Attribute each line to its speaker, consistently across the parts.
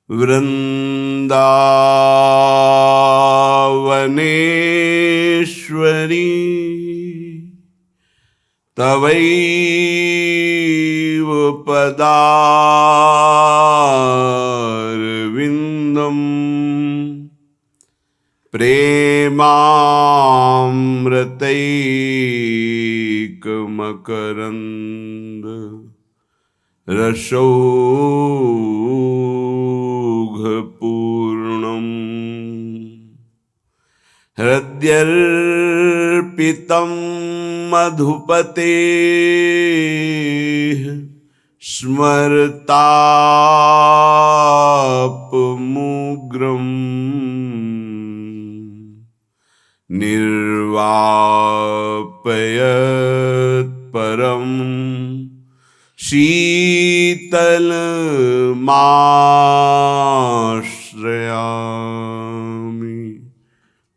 Speaker 1: वृन्दावनेश्वरी तवैव पदारविन्दम् प्रेमामृतैकमकरन्द रसौघपूर्णम् हृद्यर्पितं मधुपतेः स्मरतापमुग्रम् निर्वापयत् परं शीतलमाश्रयामि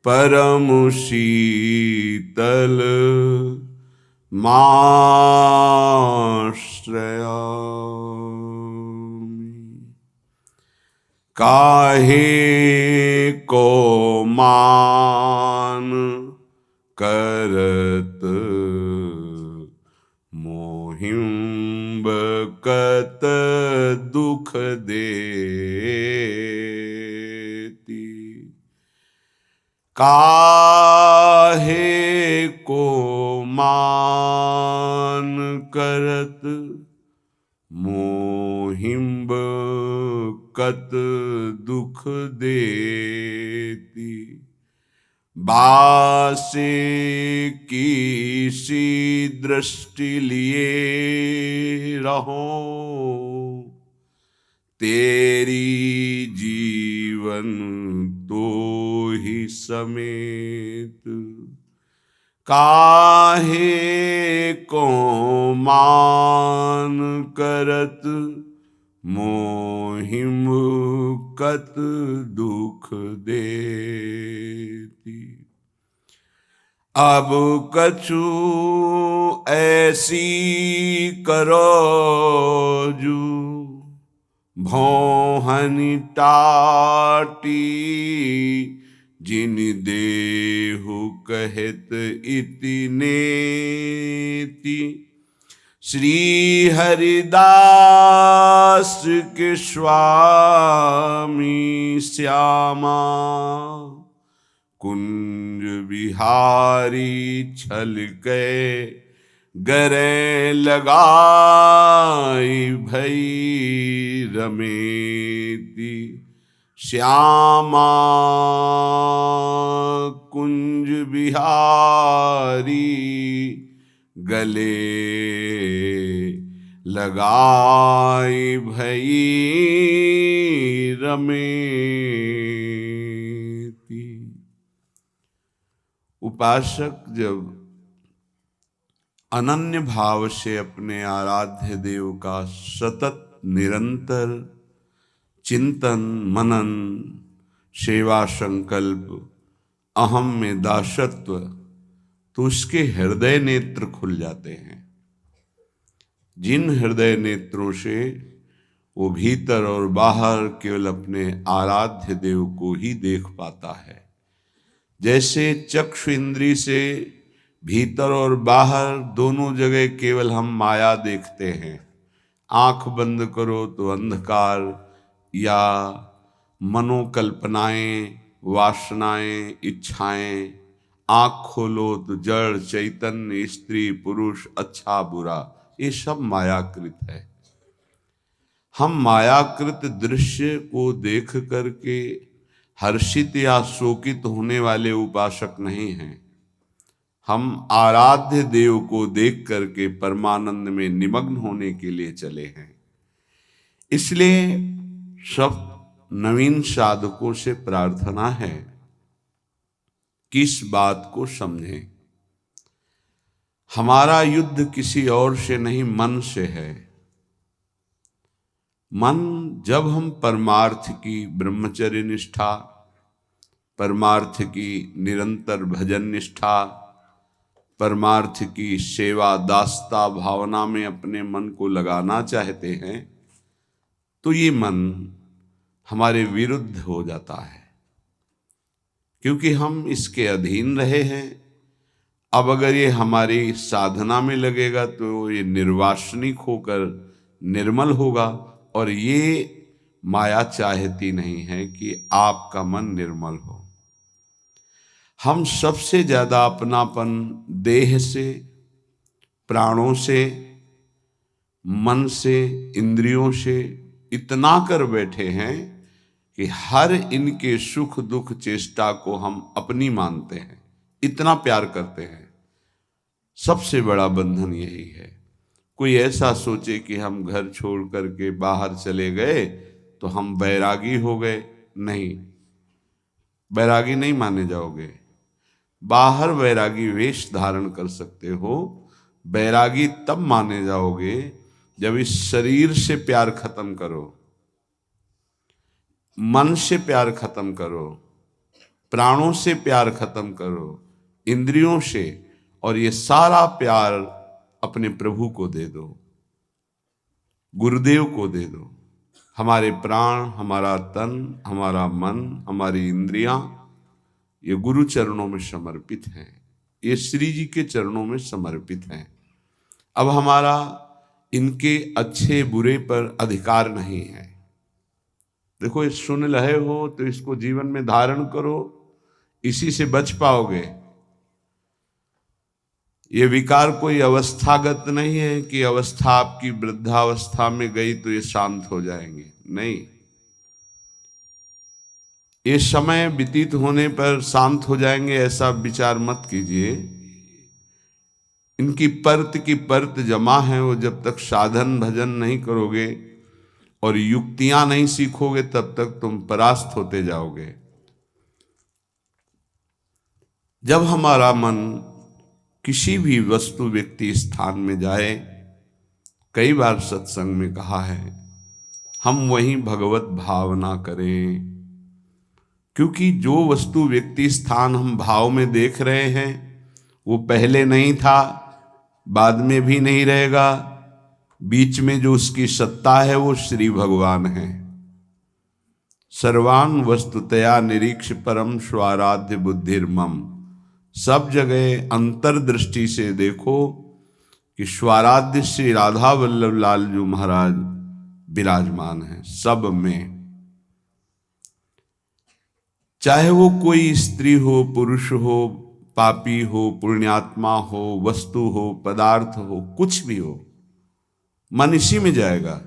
Speaker 1: परम शीतलमाश्रयामि। काहे को मान करत मोहिं बकत दुख देती। काहे को मान करत मोहिंब कत दुख देती। बासे की सी दृष्टि लिए रहो तेरी जीवन तो ही समेत। काहे को मान करत मोहिम कत दुख देती। अब कछु ऐसी करो जू भौहनि टाटी। जिन देहु कहत इति नेति। श्री हरिदास के स्वामी श्यामा कुंज बिहारी छल के गरे लगाई भई रमेती। श्यामा कुंज बिहारी गले लगाई भई रमेती। उपासक जब अनन्य भाव से अपने आराध्य देव का सतत निरंतर चिंतन मनन सेवा संकल्प अहम में दासत्व, तो उसके हृदय नेत्र खुल जाते हैं। जिन हृदय नेत्रों से वो भीतर और बाहर केवल अपने आराध्य देव को ही देख पाता है। जैसे चक्षु इंद्री से भीतर और बाहर दोनों जगह केवल हम माया देखते हैं। आंख बंद करो तो अंधकार या मनोकल्पनाएं, वासनाएं, इच्छाएं, आंख खोलो तो जड़, चैतन्य, स्त्री, पुरुष, अच्छा बुरा, ये सब मायाकृत है। हम मायाकृत दृश्य को देख करके हर्षित या शोकित होने वाले उपासक नहीं हैं। हम आराध्य देव को देख करके परमानंद में निमग्न होने के लिए चले हैं। इसलिए सब नवीन साधकों से प्रार्थना है कि इस बात को समझें। हमारा युद्ध किसी और से नहीं, मन से है। मन जब हम परमार्थ की ब्रह्मचर्य निष्ठा, परमार्थ की निरंतर भजन निष्ठा, परमार्थ की सेवा दासता भावना में अपने मन को लगाना चाहते हैं, तो ये मन हमारे विरुद्ध हो जाता है, क्योंकि हम इसके अधीन रहे हैं। अब अगर ये हमारी साधना में लगेगा तो ये निर्वासनिक होकर निर्मल होगा, और ये माया चाहती नहीं है कि आपका मन निर्मल हो। हम सबसे ज्यादा अपनापन देह से, प्राणों से, मन से, इंद्रियों से इतना कर बैठे हैं कि हर इनके सुख दुख चेष्टा को हम अपनी मानते हैं, इतना प्यार करते हैं। सबसे बड़ा बंधन यही है। कोई ऐसा सोचे कि हम घर छोड़ करके बाहर चले गए तो हम बैरागी हो गए, नहीं, बैरागी नहीं माने जाओगे। बाहर बैरागी वेश धारण कर सकते हो, बैरागी तब माने जाओगे जब इस शरीर से प्यार खत्म करो, मन से प्यार खत्म करो, प्राणों से प्यार खत्म करो, इंद्रियों से, और ये सारा प्यार अपने प्रभु को दे दो, गुरुदेव को दे दो। हमारे प्राण, हमारा तन, हमारा मन, हमारी इंद्रियां, ये गुरु चरणों में समर्पित हैं, ये श्री जी के चरणों में समर्पित हैं। अब हमारा इनके अच्छे बुरे पर अधिकार नहीं है। देखो, ये सुन रहे हो तो इसको जीवन में धारण करो, इसी से बच पाओगे। ये विकार कोई अवस्थागत नहीं है कि अवस्था आपकी वृद्धावस्था में गई तो ये शांत हो जाएंगे, नहीं। ये समय व्यतीत होने पर शांत हो जाएंगे, ऐसा विचार मत कीजिए। इनकी परत की परत जमा है, वो जब तक साधन भजन नहीं करोगे और युक्तियां नहीं सीखोगे तब तक तुम परास्त होते जाओगे। जब हमारा मन किसी भी वस्तु, व्यक्ति, स्थान में जाए, कई बार सत्संग में कहा है, हम वहीं भगवत भावना करें, क्योंकि जो वस्तु, व्यक्ति, स्थान हम भाव में देख रहे हैं वो पहले नहीं था, बाद में भी नहीं रहेगा। बीच में जो उसकी सत्ता है वो श्री भगवान है। सर्वान वस्तुतया निरीक्ष परम स्वाराध्य बुद्धिर्मम। सब जगह अंतर्दृष्टि से देखो कि स्वाराध्य श्री राधा वल्लभ लाल जी महाराज विराजमान है सब में। चाहे वो कोई स्त्री हो, पुरुष हो, पापी हो, पुण्यात्मा हो, वस्तु हो, पदार्थ हो, कुछ भी हो, मन इसी में जाएगा।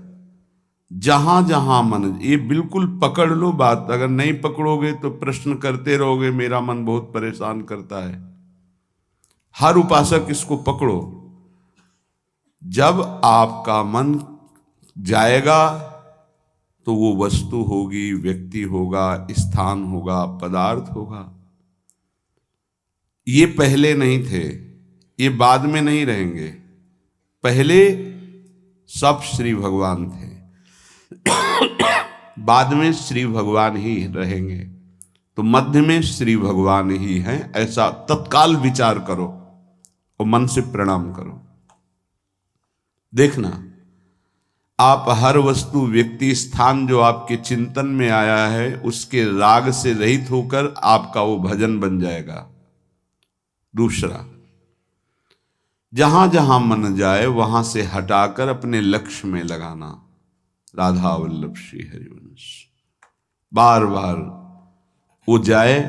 Speaker 1: जहां जहां मन, ये बिल्कुल पकड़ लो बात। अगर नहीं पकड़ोगे तो प्रश्न करते रहोगे, मेरा मन बहुत परेशान करता है। हर उपासक इसको पकड़ो। जब आपका मन जाएगा तो वो वस्तु होगी, व्यक्ति होगा, स्थान होगा, पदार्थ होगा। ये पहले नहीं थे, ये बाद में नहीं रहेंगे। पहले सब श्री भगवान थे, बाद में श्री भगवान ही रहेंगे, तो मध्य में श्री भगवान ही हैं, ऐसा तत्काल विचार करो और मन से प्रणाम करो। देखना, आप हर वस्तु, व्यक्ति, स्थान जो आपके चिंतन में आया है उसके राग से रहित होकर आपका वो भजन बन जाएगा। दूसरा, जहां जहां मन जाए वहां से हटाकर अपने लक्ष्य में लगाना। राधा वल्लभ श्री हरिवंश, बार बार वो जाए,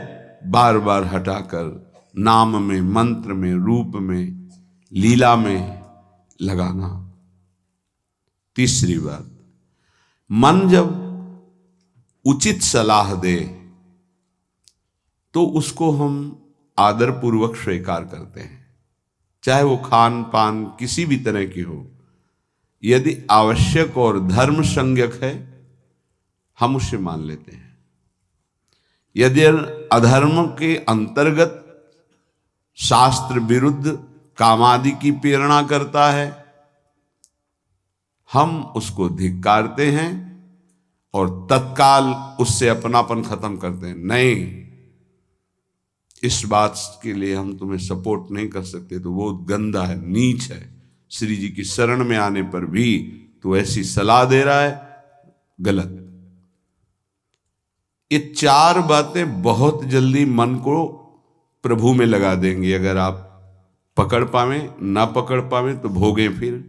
Speaker 1: बार बार हटाकर नाम में, मंत्र में, रूप में, लीला में लगाना। तीसरी बात, मन जब उचित सलाह दे तो उसको हम आदर पूर्वक स्वीकार करते हैं, चाहे वो खान पान किसी भी तरह की हो। यदि आवश्यक और धर्म संज्ञक है हम उसे मान लेते हैं। यदि अधर्म के अंतर्गत शास्त्र विरुद्ध कामादि की प्रेरणा करता है हम उसको धिक्कारते हैं और तत्काल उससे अपनापन खत्म करते हैं। नहीं, इस बात के लिए हम तुम्हें सपोर्ट नहीं कर सकते, तो वो गंदा है, नीच है। श्री जी की शरण में आने पर भी तो ऐसी सलाह दे रहा है, गलत। ये चार बातें बहुत जल्दी मन को प्रभु में लगा देंगी। अगर आप पकड़ पावे, ना पकड़ पावे तो भोगे। फिर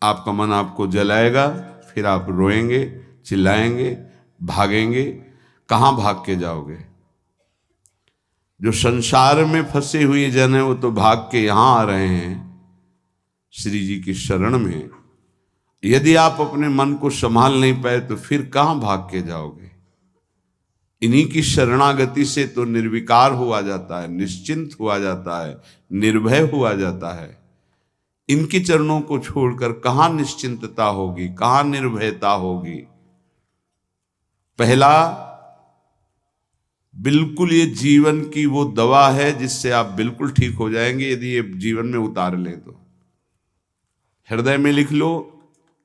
Speaker 1: आपका मन आपको जलाएगा, फिर आप रोएंगे, चिल्लाएंगे, भागेंगे। कहाँ भाग के जाओगे? जो संसार में फंसे हुए जन है वो तो भाग के यहां आ रहे हैं श्री जी की शरण में। यदि आप अपने मन को संभाल नहीं पाए तो फिर कहां भाग के जाओगे? इन्हीं की शरणागति से तो निर्विकार हुआ जाता है, निश्चिंत हुआ जाता है, निर्भय हुआ जाता है। इनके चरणों को छोड़कर कहां निश्चिंतता होगी, कहां निर्भयता होगी? पहला, बिल्कुल ये जीवन की वो दवा है जिससे आप बिल्कुल ठीक हो जाएंगे यदि ये जीवन में उतार लें तो। हृदय में लिख लो,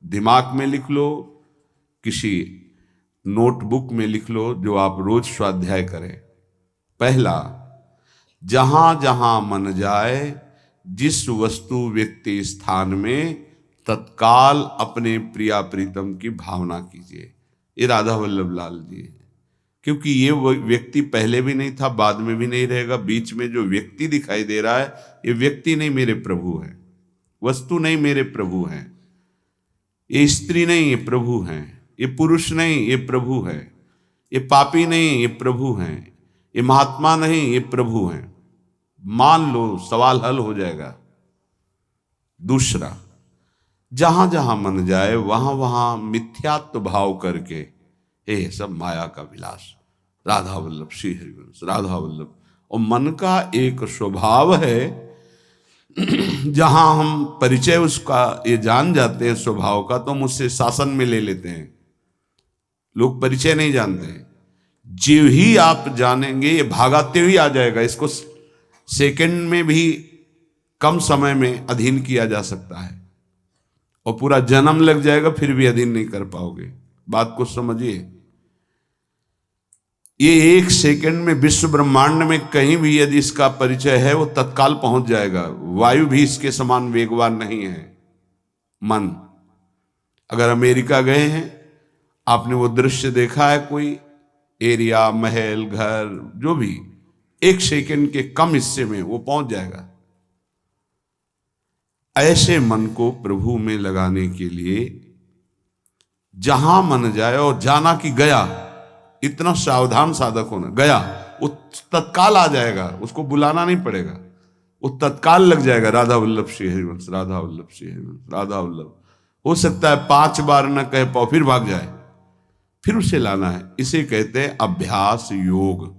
Speaker 1: दिमाग में लिख लो, किसी नोटबुक में लिख लो, जो आप रोज स्वाध्याय करें। पहला, जहां जहां मन जाए, जिस वस्तु व्यक्ति स्थान में तत्काल अपने प्रिया प्रीतम की भावना कीजिए। ये राधा वल्लभ लाल जी है। क्योंकि ये व्यक्ति पहले भी नहीं था, बाद में भी नहीं रहेगा। बीच में जो व्यक्ति दिखाई दे रहा है, ये व्यक्ति नहीं, मेरे प्रभु है। वस्तु नहीं, मेरे प्रभु हैं। ये स्त्री नहीं, ये प्रभु हैं। ये पुरुष नहीं, ये प्रभु है। ये पापी नहीं, ये प्रभु हैं। ये महात्मा नहीं, ये प्रभु हैं। मान लो, सवाल हल हो जाएगा। दूसरा, जहां जहां मन जाए वहां वहां मिथ्यात्व भाव करके, ये सब माया का विलास, राधा वल्लभ श्री हरिवंश, राधा वल्लभ। और मन का एक स्वभाव है, जहां हम परिचय उसका ये जान जाते हैं स्वभाव का, तो हम उससे शासन में ले लेते हैं। लोग परिचय नहीं जानते। जो ही आप जानेंगे ये भागाते हुए आ जाएगा। इसको सेकंड में भी कम समय में अधीन किया जा सकता है, और पूरा जन्म लग जाएगा फिर भी अधीन नहीं कर पाओगे। बात को समझिए। ये एक सेकंड में विश्व ब्रह्मांड में कहीं भी यदि इसका परिचय है, वो तत्काल पहुंच जाएगा। वायु भी इसके समान वेगवान नहीं है मन। अगर अमेरिका गए हैं, आपने वो दृश्य देखा है, कोई एरिया, महल, घर, जो भी, एक सेकंड के कम हिस्से में वो पहुंच जाएगा। ऐसे मन को प्रभु में लगाने के लिए जहां मन जाए, और जाना कि गया, इतना सावधान साधक होना। गया वो तत्काल आ जाएगा, उसको बुलाना नहीं पड़ेगा, वो तत्काल लग जाएगा। राधा वल्लभ श्री हरिवंश, राधा वल्लभ श्री हरिवंश, राधा वल्लभ। हो सकता है 5 बार न कहे पाओ, फिर भाग जाए, फिर उसे लाना है। इसे कहते हैं अभ्यास योग।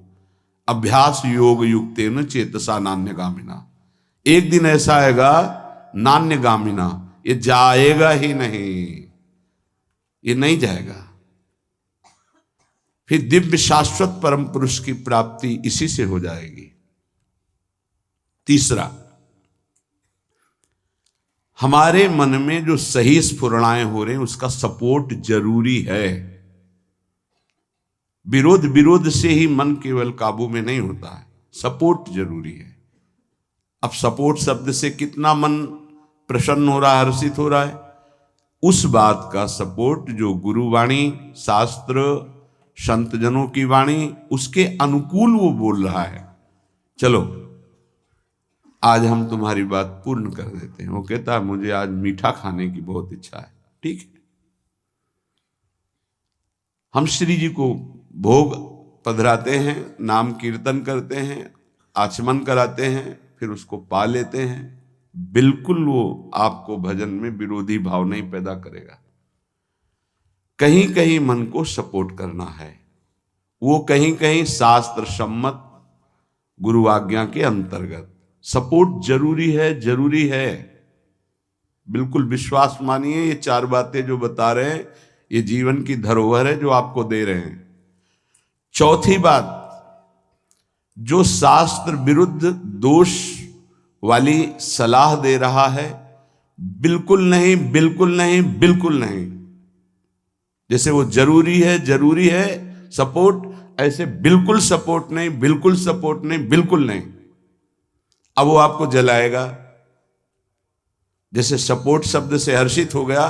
Speaker 1: अभ्यास योग युक्तेन चेतसा नान्यगामिना। एक दिन ऐसा आएगा, नान्यगामिना, ये जाएगा ही नहीं, ये नहीं जाएगा। फिर दिव्य शाश्वत परम पुरुष की प्राप्ति इसी से हो जाएगी। तीसरा, हमारे मन में जो सही स्फुरणाएं हो रहे हैं उसका सपोर्ट जरूरी है। विरोध से ही मन केवल काबू में नहीं होता है, सपोर्ट जरूरी है। अब सपोर्ट शब्द से कितना मन प्रसन्न हो रहा है, हर्षित हो रहा है, उस बात का सपोर्ट जो गुरुवाणी, शास्त्र, संतजनों की वाणी, उसके अनुकूल वो बोल रहा है। चलो आज हम तुम्हारी बात पूर्ण कर देते हैं। वो कहता है मुझे आज मीठा खाने की बहुत इच्छा है। ठीक है, हम श्री जी को भोग पधराते हैं, नाम कीर्तन करते हैं, आचमन कराते हैं, फिर उसको पा लेते हैं। बिल्कुल वो आपको भजन में विरोधी भाव नहीं पैदा करेगा। कहीं कहीं मन को सपोर्ट करना है, वो कहीं कहीं शास्त्र सम्मत गुरु आज्ञा के अंतर्गत सपोर्ट जरूरी है, जरूरी है। बिल्कुल विश्वास मानिए, ये 4 बातें जो बता रहे हैं ये जीवन की धरोहर है जो आपको दे रहे हैं। चौथी बात, जो शास्त्र विरुद्ध दोष वाली सलाह दे रहा है, बिल्कुल नहीं, बिल्कुल नहीं, बिल्कुल नहीं। जैसे वो जरूरी है सपोर्ट, ऐसे बिल्कुल सपोर्ट नहीं, बिल्कुल सपोर्ट नहीं, बिल्कुल नहीं। अब वो आपको जलाएगा। जैसे सपोर्ट शब्द से हर्षित हो गया,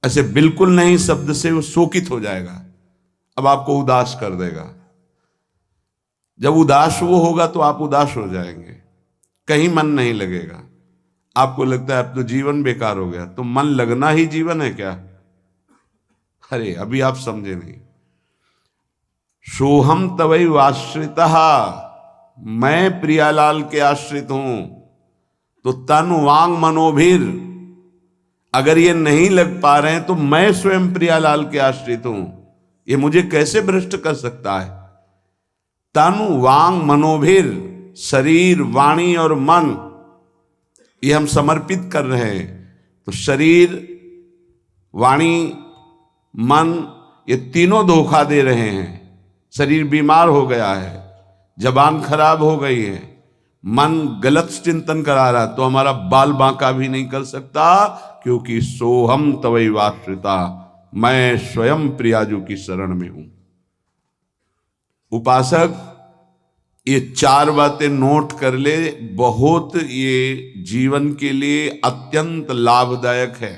Speaker 1: ऐसे बिल्कुल नहीं शब्द से वो शोकित हो जाएगा। अब आपको उदास कर देगा। जब उदास वो होगा तो आप उदास हो जाएंगे, कहीं मन नहीं लगेगा। आपको लगता है अब तो जीवन बेकार हो गया, तो मन लगना ही जीवन है क्या? अरे अभी आप समझे नहीं। सोहम तवैव आश्रितः, मैं प्रियालाल के आश्रित हूं। तो तन वांग मनोभीर, अगर ये नहीं लग पा रहे हैं तो मैं स्वयं प्रियालाल के आश्रित हूं। ये मुझे कैसे भ्रष्ट कर सकता है? तन वांग मनोभीर, शरीर वाणी और मन, ये हम समर्पित कर रहे हैं। तो शरीर वाणी मन, ये तीनों धोखा दे रहे हैं। शरीर बीमार हो गया है, जबान खराब हो गई है, मन गलत चिंतन करा रहा, तो हमारा बाल बांका भी नहीं कर सकता, क्योंकि सोहम तवैवाश्रिता, मैं स्वयं प्रियाजू की शरण में हूं। उपासक ये चार बातें नोट कर ले, बहुत ये जीवन के लिए अत्यंत लाभदायक है।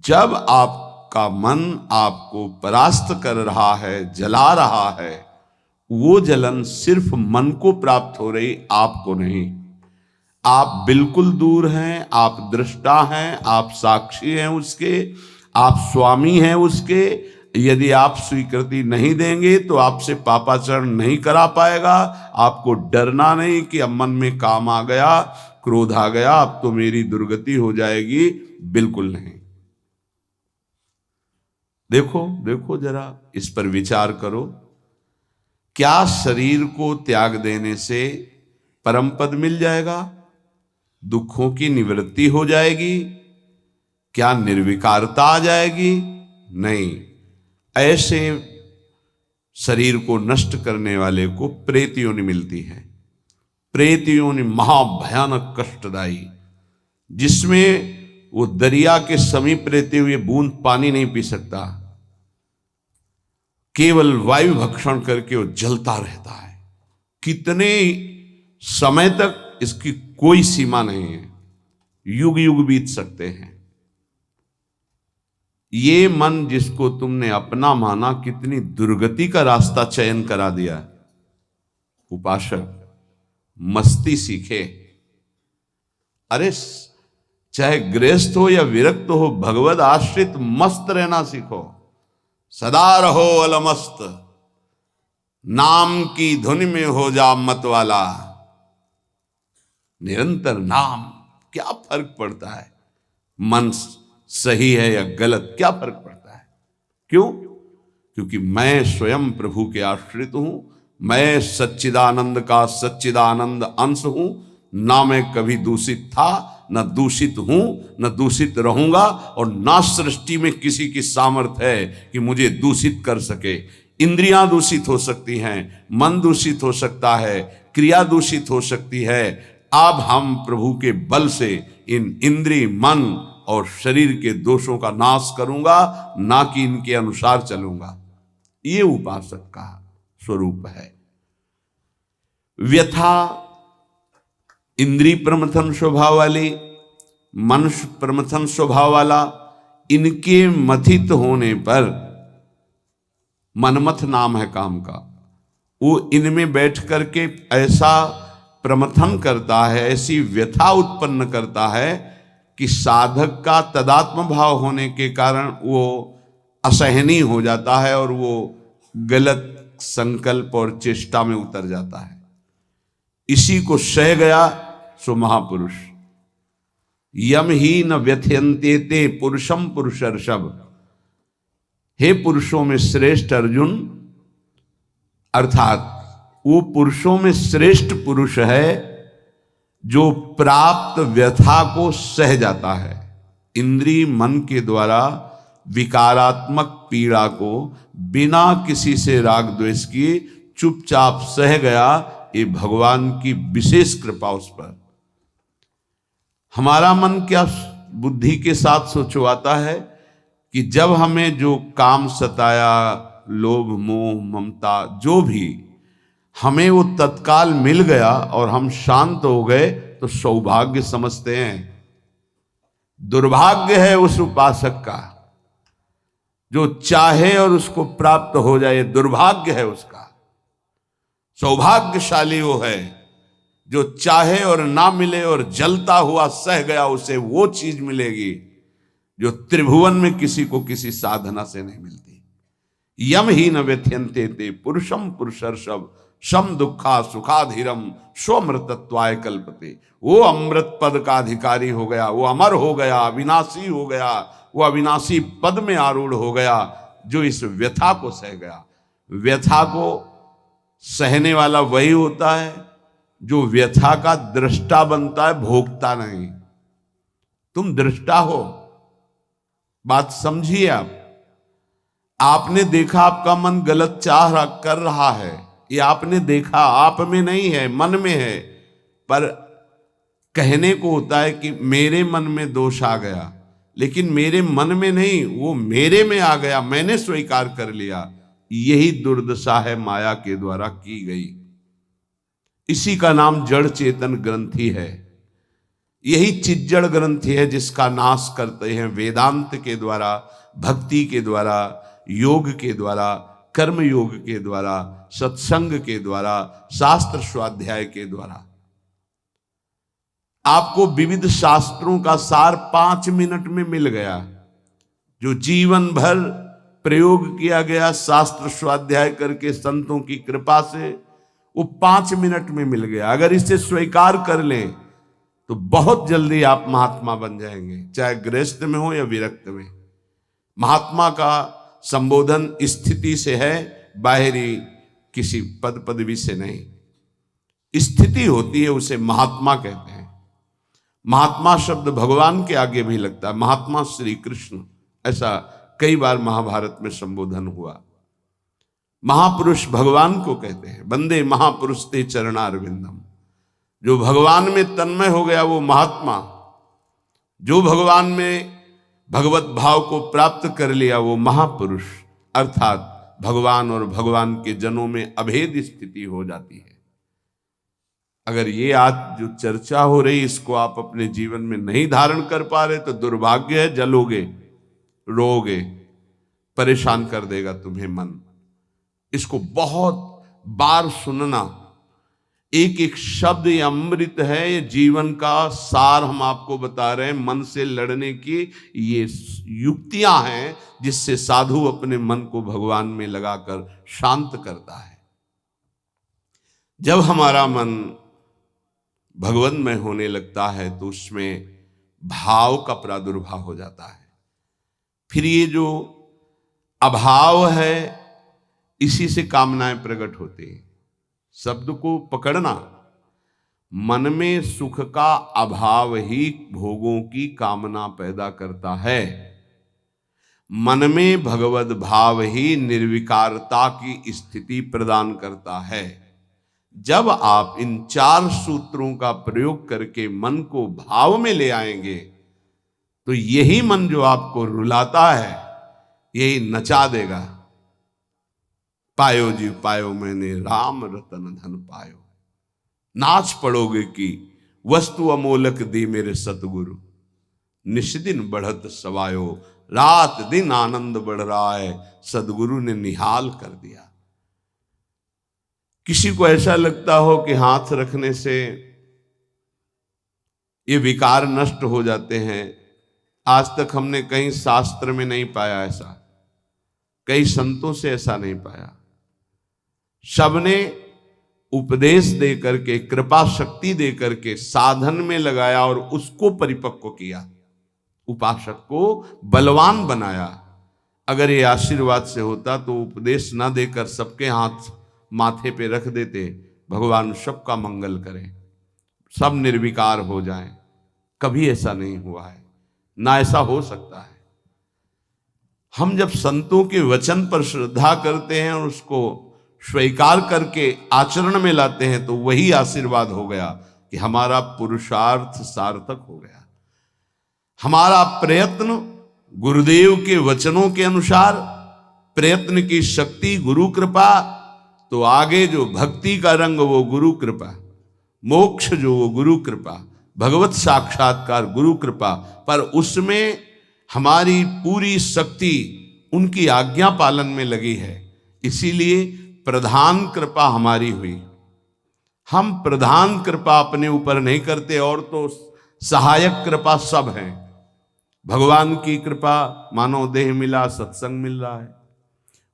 Speaker 1: जब आपका मन आपको परास्त कर रहा है, जला रहा है, वो जलन सिर्फ मन को प्राप्त हो रही, आपको नहीं। आप बिल्कुल दूर हैं, आप दृष्टा हैं, आप साक्षी हैं उसके, आप स्वामी हैं उसके। यदि आप स्वीकृति नहीं देंगे तो आपसे पापाचरण नहीं करा पाएगा। आपको डरना नहीं कि अब मन में काम आ गया, क्रोध आ गया, अब तो मेरी दुर्गति हो जाएगी, बिल्कुल नहीं। देखो देखो जरा, इस पर विचार करो। क्या शरीर को त्याग देने से परम पद मिल जाएगा? दुखों की निवृत्ति हो जाएगी? क्या निर्विकारता आ जाएगी? नहीं। ऐसे शरीर को नष्ट करने वाले को प्रेत योनि मिलती है। प्रेत योनि महाभयानक कष्टदायी, जिसमें वो दरिया के समीप रहते हुए बूंद पानी नहीं पी सकता, केवल वायु भक्षण करके वो जलता रहता है। कितने समय तक, इसकी कोई सीमा नहीं है, युग युग बीत सकते हैं। ये मन जिसको तुमने अपना माना, कितनी दुर्गति का रास्ता चयन करा दिया। उपासक मस्ती सीखे। अरे चाहे गृहस्थ हो या विरक्त हो, भगवद आश्रित मस्त रहना सीखो। सदा रहो अलमस्त, नाम की धुन में हो जा मत वाला। निरंतर नाम, क्या फर्क पड़ता है मन सही है या गलत, क्या फर्क पड़ता है? क्यों? क्योंकि मैं स्वयं प्रभु के आश्रित हूं। मैं सच्चिदानंद का सच्चिदानंद अंश हूं। ना मैं कभी दूषित था, न दूषित हूं, न दूषित रहूंगा, और ना सृष्टि में किसी की सामर्थ्य है कि मुझे दूषित कर सके। इंद्रियां दूषित हो सकती हैं, मन दूषित हो सकता है, क्रिया दूषित हो सकती है। अब हम प्रभु के बल से इन इंद्रिय, मन और शरीर के दोषों का नाश करूंगा, ना कि इनके अनुसार चलूंगा। ये उपासक का स्वरूप है। व्यथा इंद्रिय प्रमथन स्वभाव वाली, मनुष्य प्रमथन स्वभाव वाला, इनके मथित होने पर, मनमथ नाम है काम का, वो इनमें बैठ करके ऐसा प्रमथन करता है, ऐसी व्यथा उत्पन्न करता है कि साधक का तदात्म भाव होने के कारण वो असहनीय हो जाता है और वो गलत संकल्प और चेष्टा में उतर जाता है। इसी को सह गया सो महापुरुष। यम ही न व्यथयन्ते ते पुरुषम पुरुषर्षभ। हे पुरुषों में श्रेष्ठ अर्जुन, अर्थात वो पुरुषों में श्रेष्ठ पुरुष है जो प्राप्त व्यथा को सह जाता है। इंद्रिय मन के द्वारा विकारात्मक पीड़ा को बिना किसी से राग द्वेष किए चुपचाप सह गया, ये भगवान की विशेष कृपा उस पर। हमारा मन क्या बुद्धि के साथ सोचवाता है कि जब हमें जो काम सताया, लोभ मोह ममता जो भी, हमें वो तत्काल मिल गया और हम शांत हो गए तो सौभाग्य समझते हैं। दुर्भाग्य है उस उपासक का जो चाहे और उसको प्राप्त हो जाए, दुर्भाग्य है उसका। सौभाग्यशाली वो है जो चाहे और ना मिले और जलता हुआ सह गया, उसे वो चीज मिलेगी जो त्रिभुवन में किसी को किसी साधना से नहीं मिलती। यम ही न व्यथ्यंते ते पुरुषम पुरुषर्षभ शम दुखा सुखाधीरम स्वमृतत्वाय कल्पते। वो अमृत पद का अधिकारी हो गया, वो अमर हो गया, अविनाशी हो गया, वो अविनाशी पद में आरूढ़ हो गया जो इस व्यथा को सह गया। व्यथा को सहने वाला वही होता है जो व्यथा का दृष्टा बनता है, भोगता नहीं। तुम दृष्टा हो, बात समझिए। आपने देखा आपका मन गलत कर रहा है, ये आपने देखा, आप में नहीं है, मन में है। पर कहने को होता है कि मेरे मन में दोष आ गया, लेकिन मेरे मन में नहीं, वो मेरे में आ गया, मैंने स्वीकार कर लिया। यही दुर्दशा है माया के द्वारा की गई। इसी का नाम जड़ चेतन ग्रंथि है। यही चिज्जड़ ग्रंथि है जिसका नाश करते हैं वेदांत के द्वारा, भक्ति के द्वारा, योग के द्वारा, कर्म योग के द्वारा, सत्संग के द्वारा, शास्त्र स्वाध्याय के द्वारा। आपको विविध शास्त्रों का सार 5 मिनट में मिल गया। जो जीवन भर प्रयोग किया गया शास्त्र स्वाध्याय करके संतों की कृपा से, वो 5 मिनट में मिल गया। अगर इसे स्वीकार कर लें तो बहुत जल्दी आप महात्मा बन जाएंगे, चाहे गृहस्थ में हो या विरक्त में। महात्मा का संबोधन स्थिति से है, बाहरी किसी पद पदवी से नहीं। स्थिति होती है, उसे महात्मा कहते हैं। महात्मा शब्द भगवान के आगे भी लगता है, महात्मा श्री कृष्ण, ऐसा कई बार महाभारत में संबोधन हुआ। महापुरुष भगवान को कहते हैं, वंदे महापुरुष ते चरणारविंदम। जो भगवान में तन्मय हो गया वो महात्मा, जो भगवान में भगवत भाव को प्राप्त कर लिया वो महापुरुष, अर्थात भगवान और भगवान के जनों में अभेद स्थिति हो जाती है। अगर ये आज जो चर्चा हो रही इसको आप अपने जीवन में नहीं धारण कर पा रहे तो दुर्भाग्य है, जलोगे, रोगे, परेशान कर देगा तुम्हें मन। इसको बहुत बार सुनना। एक एक शब्द ये अमृत है, ये जीवन का सार हम आपको बता रहे हैं। मन से लड़ने की ये युक्तियां हैं जिससे साधु अपने मन को भगवान में लगाकर शांत करता है। जब हमारा मन भगवन्मय होने लगता है तो उसमें भाव का प्रादुर्भाव हो जाता है। फिर ये जो अभाव है इसी से कामनाएं प्रकट होती हैं। शब्द को पकड़ना, मन में सुख का अभाव ही भोगों की कामना पैदा करता है। मन में भगवत भाव ही निर्विकारता की स्थिति प्रदान करता है। जब आप इन 4 सूत्रों का प्रयोग करके मन को भाव में ले आएंगे तो यही मन जो आपको रुलाता है यही नचा देगा। पायो जी पायो मैंने राम रतन धन पायो, नाच पड़ोगे कि वस्तु अमोलक दी मेरे सतगुरु, निष्दिन बढ़त सवायो, रात दिन आनंद बढ़ रहा है, सदगुरु ने निहाल कर दिया। किसी को ऐसा लगता हो कि हाथ रखने से ये विकार नष्ट हो जाते हैं, आज तक हमने कहीं शास्त्र में नहीं पाया ऐसा, कई संतों से ऐसा नहीं पाया। सबने उपदेश दे करके, कृपा शक्ति दे करके साधन में लगाया और उसको परिपक्व किया, उपासक को बलवान बनाया। अगर ये आशीर्वाद से होता तो उपदेश ना देकर सबके हाथ माथे पे रख देते, भगवान सबका मंगल करें, सब निर्विकार हो जाएं। कभी ऐसा नहीं हुआ है, ना ऐसा हो सकता है। हम जब संतों के वचन पर श्रद्धा करते हैं और उसको स्वीकार करके आचरण में लाते हैं तो वही आशीर्वाद हो गया कि हमारा पुरुषार्थ सार्थक हो गया। हमारा प्रयत्न गुरुदेव के वचनों के अनुसार, प्रयत्न की शक्ति गुरु कृपा, तो आगे जो भक्ति का रंग वो गुरु कृपा, मोक्ष जो वो गुरु कृपा, भगवत साक्षात्कार गुरु कृपा। पर उसमें हमारी पूरी शक्ति उनकी आज्ञा पालन में लगी है, इसीलिए प्रधान कृपा हमारी हुई। हम प्रधान कृपा अपने ऊपर नहीं करते, और तो सहायक कृपा सब है। भगवान की कृपा मानो देह मिला, सत्संग मिल रहा है।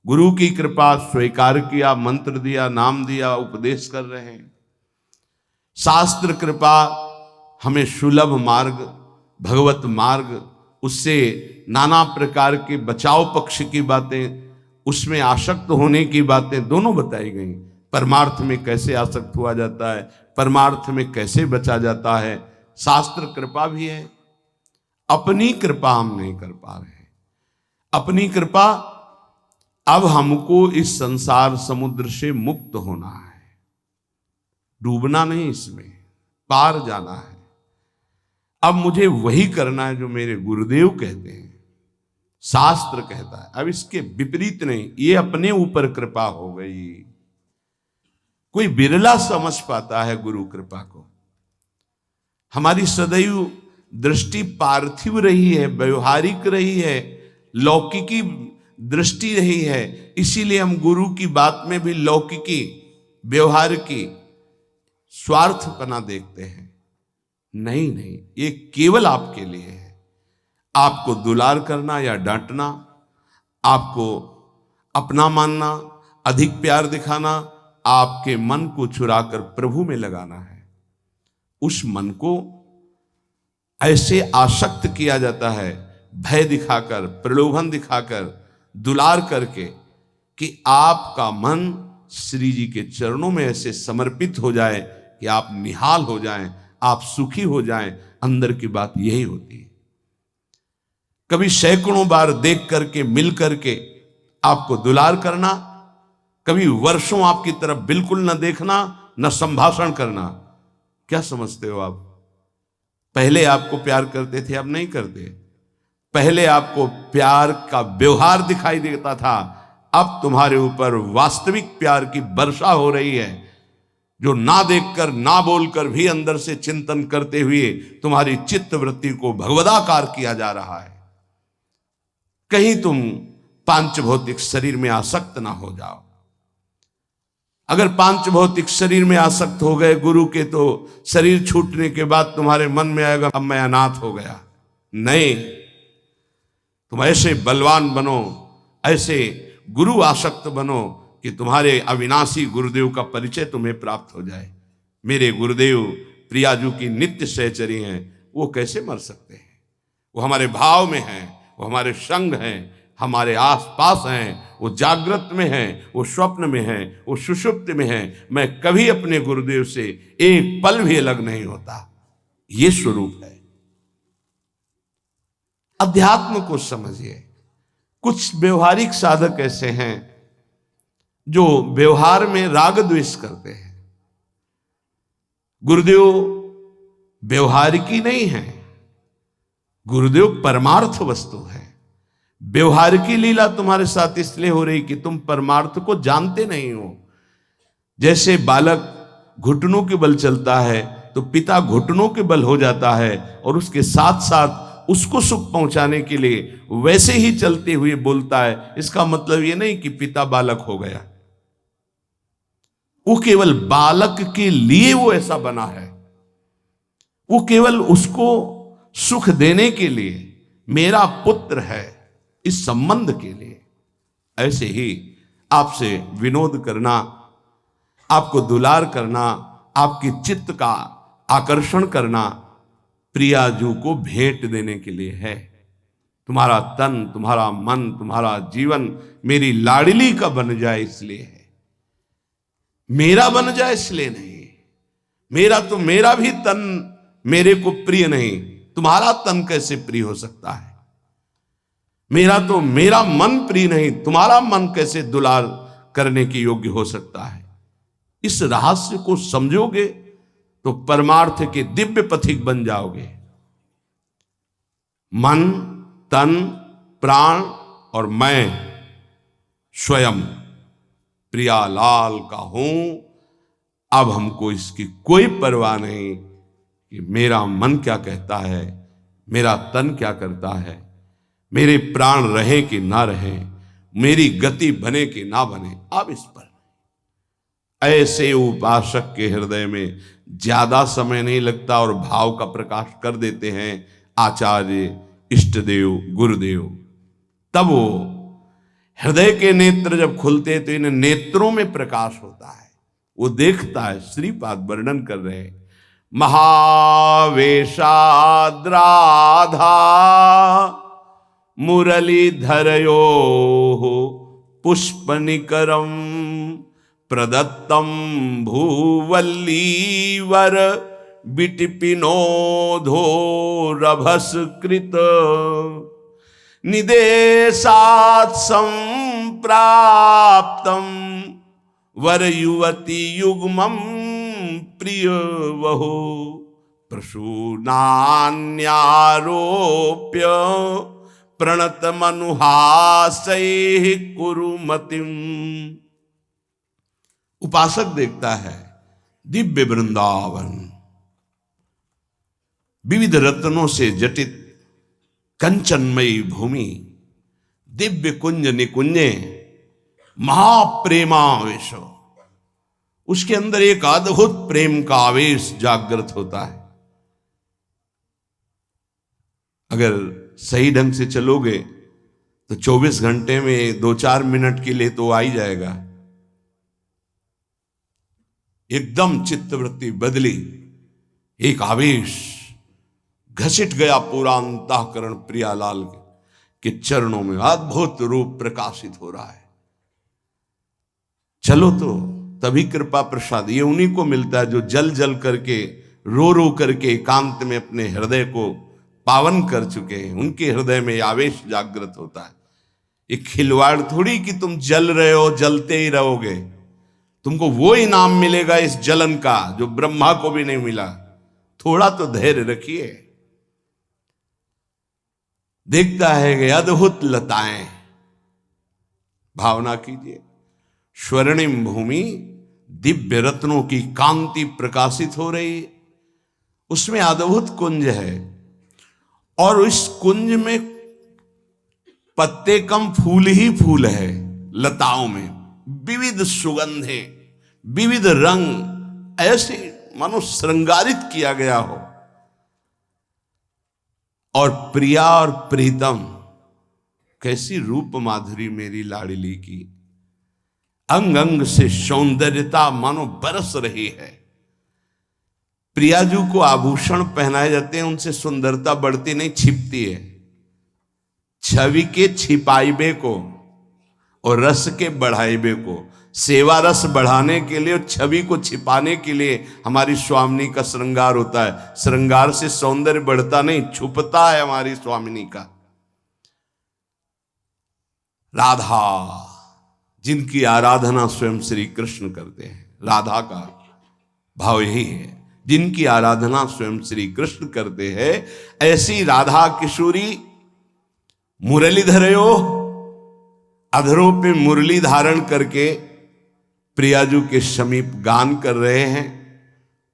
Speaker 1: गुरु की कृपा स्वीकार किया, मंत्र दिया, नाम दिया, उपदेश कर रहे हैं। शास्त्र कृपा हमें सुलभ मार्ग, भगवत मार्ग, उससे नाना प्रकार के बचाव पक्ष की बातें, उसमें आसक्त होने की बातें दोनों बताई गई। परमार्थ में कैसे आसक्त हुआ जाता है, परमार्थ में कैसे बचा जाता है, शास्त्र कृपा भी है। अपनी कृपा हम नहीं कर पा रहे। अपनी कृपा, अब हमको इस संसार समुद्र से मुक्त होना है, डूबना नहीं, इसमें पार जाना है। अब मुझे वही करना है जो मेरे गुरुदेव कहते हैं, शास्त्र कहता है। अब इसके विपरीत नहीं, ये अपने ऊपर कृपा हो गई। कोई बिरला समझ पाता है गुरु कृपा को। हमारी सदैव दृष्टि पार्थिव रही है, व्यवहारिक रही है, लौकिकी दृष्टि रही है। इसीलिए हम गुरु की बात में भी लौकिकी, व्यवहार की, स्वार्थपना देखते हैं। नहीं नहीं, ये केवल आपके लिए है। आपको दुलार करना या डांटना, आपको अपना मानना, अधिक प्यार दिखाना, आपके मन को चुराकर प्रभु में लगाना है। उस मन को ऐसे आसक्त किया जाता है, भय दिखाकर, प्रलोभन दिखाकर, दुलार करके, कि आपका मन श्री जी के चरणों में ऐसे समर्पित हो जाए कि आप निहाल हो जाएं, आप सुखी हो जाएं। अंदर की बात यही होती है। कभी सैकड़ों बार देख करके, मिल करके आपको दुलार करना, कभी वर्षों आपकी तरफ बिल्कुल न देखना, न संभाषण करना। क्या समझते हो आप? पहले आपको प्यार करते थे, अब नहीं करते। पहले आपको प्यार का व्यवहार दिखाई देता था, अब तुम्हारे ऊपर वास्तविक प्यार की वर्षा हो रही है, जो ना देखकर, ना बोलकर भी अंदर से चिंतन करते हुए तुम्हारी चित्त वृत्ति को भगवदाकार किया जा रहा है। कहीं तुम पांच भौतिक शरीर में आसक्त ना हो जाओ। अगर पांच भौतिक शरीर में आसक्त हो गए गुरु के, तो शरीर छूटने के बाद तुम्हारे मन में आएगा अब मैं अनाथ हो गया। नहीं, तुम ऐसे बलवान बनो, ऐसे गुरु आसक्त बनो कि तुम्हारे अविनाशी गुरुदेव का परिचय तुम्हें प्राप्त हो जाए। मेरे गुरुदेव प्रियाजू की नित्य सहचरी हैं, वो कैसे मर सकते हैं? वो हमारे भाव में हैं, वो हमारे संग हैं, हमारे आसपास हैं, वो जागृत में हैं, वो स्वप्न में हैं, वो सुषुप्त में हैं। मैं कभी अपने गुरुदेव से एक पल भी अलग नहीं होता। ये स्वरूप है। अध्यात्म को समझिए। कुछ व्यवहारिक साधक ऐसे हैं जो व्यवहार में राग द्वेष करते हैं। गुरुदेव व्यवहारिकी नहीं है, गुरुदेव परमार्थ वस्तु है। व्यवहार की लीला तुम्हारे साथ इसलिए हो रही कि तुम परमार्थ को जानते नहीं हो। जैसे बालक घुटनों के बल चलता है तो पिता घुटनों के बल हो जाता है, और उसके साथ साथ उसको सुख पहुंचाने के लिए वैसे ही चलते हुए बोलता है। इसका मतलब ये नहीं कि पिता बालक हो गया, वो केवल बालक के लिए वो ऐसा बना है। वो केवल उसको सुख देने के लिए, मेरा पुत्र है, इस संबंध के लिए। ऐसे ही आपसे विनोद करना, आपको दुलार करना, आपकी चित्त का आकर्षण करना प्रियाजू को भेंट देने के लिए है। तुम्हारा तन, तुम्हारा मन, तुम्हारा जीवन मेरी लाडली का बन जाए इसलिए है, मेरा बन जाए इसलिए नहीं। मेरा तो मेरा भी तन मेरे को प्रिय नहीं, तुम्हारा तन कैसे प्रिय हो सकता है? मेरा तो मेरा मन प्रिय नहीं, तुम्हारा मन कैसे दुलार करने के योग्य हो सकता है? इस रहस्य को समझोगे तो परमार्थ के दिव्य पथिक बन जाओगे। मन, तन, प्राण और मैं स्वयं प्रियालाल का हूं। अब हमको इसकी कोई परवाह नहीं कि मेरा मन क्या कहता है, मेरा तन क्या करता है, मेरे प्राण रहे कि ना रहे, मेरी गति बने कि ना बने अब इस पर। ऐसे उपासक के हृदय में ज्यादा समय नहीं लगता और भाव का प्रकाश कर देते हैं आचार्य, इष्टदेव, गुरुदेव। तब वो हृदय के नेत्र जब खुलते हैं तो इन नेत्रों में प्रकाश होता है, वो देखता है। श्रीपाद वर्णन कर रहे हैं, महावेशाद्राधा मुरलीधरयो पुष्पनिकरम प्रदत्तम भूवल्लीवर विटिपिनोधो रभसकृत निदेशात् संप्राप्तम वर युवती युग्मं प्रिय वहो प्रसूनान्यारोप्य प्रणत मनुहासैः कुरुमतिम। उपासक देखता है दिव्य वृंदावन, विविध रत्नों से जटित कंचनमयी भूमि, दिव्य कुंज निकुंजे, महाप्रेमावेश। उसके अंदर एक अद्भुत प्रेम का आवेश जागृत होता है। अगर सही ढंग से चलोगे तो 24 घंटे में 2-4 मिनट के लिए तो आ ही जाएगा। एकदम चित्तवृत्ति बदली, एक आवेश घसीट गया पूरा अंतःकरण प्रियालाल के चरणों में, अद्भुत रूप प्रकाशित हो रहा है। चलो तो तभी कृपा प्रसाद ये उन्हीं को मिलता है जो जल जल करके, रो रो करके एकांत में अपने हृदय को पावन कर चुके हैं। उनके हृदय में आवेश जागृत होता है। एक खिलवाड़ थोड़ी कि तुम जल रहे हो, जलते ही रहोगे। तुमको वो इनाम मिलेगा इस जलन का जो ब्रह्मा को भी नहीं मिला। थोड़ा तो धैर्य रखिए। देखता है कि अद्भुत लताएं, भावना कीजिए, स्वर्णिम भूमि, दिव्य रत्नों की कांति प्रकाशित हो रही, उसमें अद्भुत कुंज है और उस कुंज में पत्ते कम, फूल ही फूल है। लताओं में विविध सुगंधें, विविध रंग, ऐसे मानो श्रृंगारित किया गया हो। और प्रिया और प्रीतम, कैसी रूप माधुरी मेरी लाडली की, अंग अंग से सौंदर्यता मानो बरस रही है। प्रियाजू को आभूषण पहनाए जाते हैं, उनसे सुंदरता बढ़ती नहीं, छिपती है। छवि के छिपाइबे को और रस के बढ़ाइबे को, सेवा रस बढ़ाने के लिए और छवि को छिपाने के लिए हमारी स्वामिनी का श्रृंगार होता है। श्रृंगार से सौंदर्य बढ़ता नहीं, छुपता है हमारी स्वामिनी का। राधा, जिनकी आराधना स्वयं श्री कृष्ण करते हैं, राधा का भाव यही है, जिनकी आराधना स्वयं श्री कृष्ण करते हैं। ऐसी राधा किशोरी मुरलीधरयो, अधरों पे मुरली धारण करके प्रियाजू के समीप गान कर रहे हैं।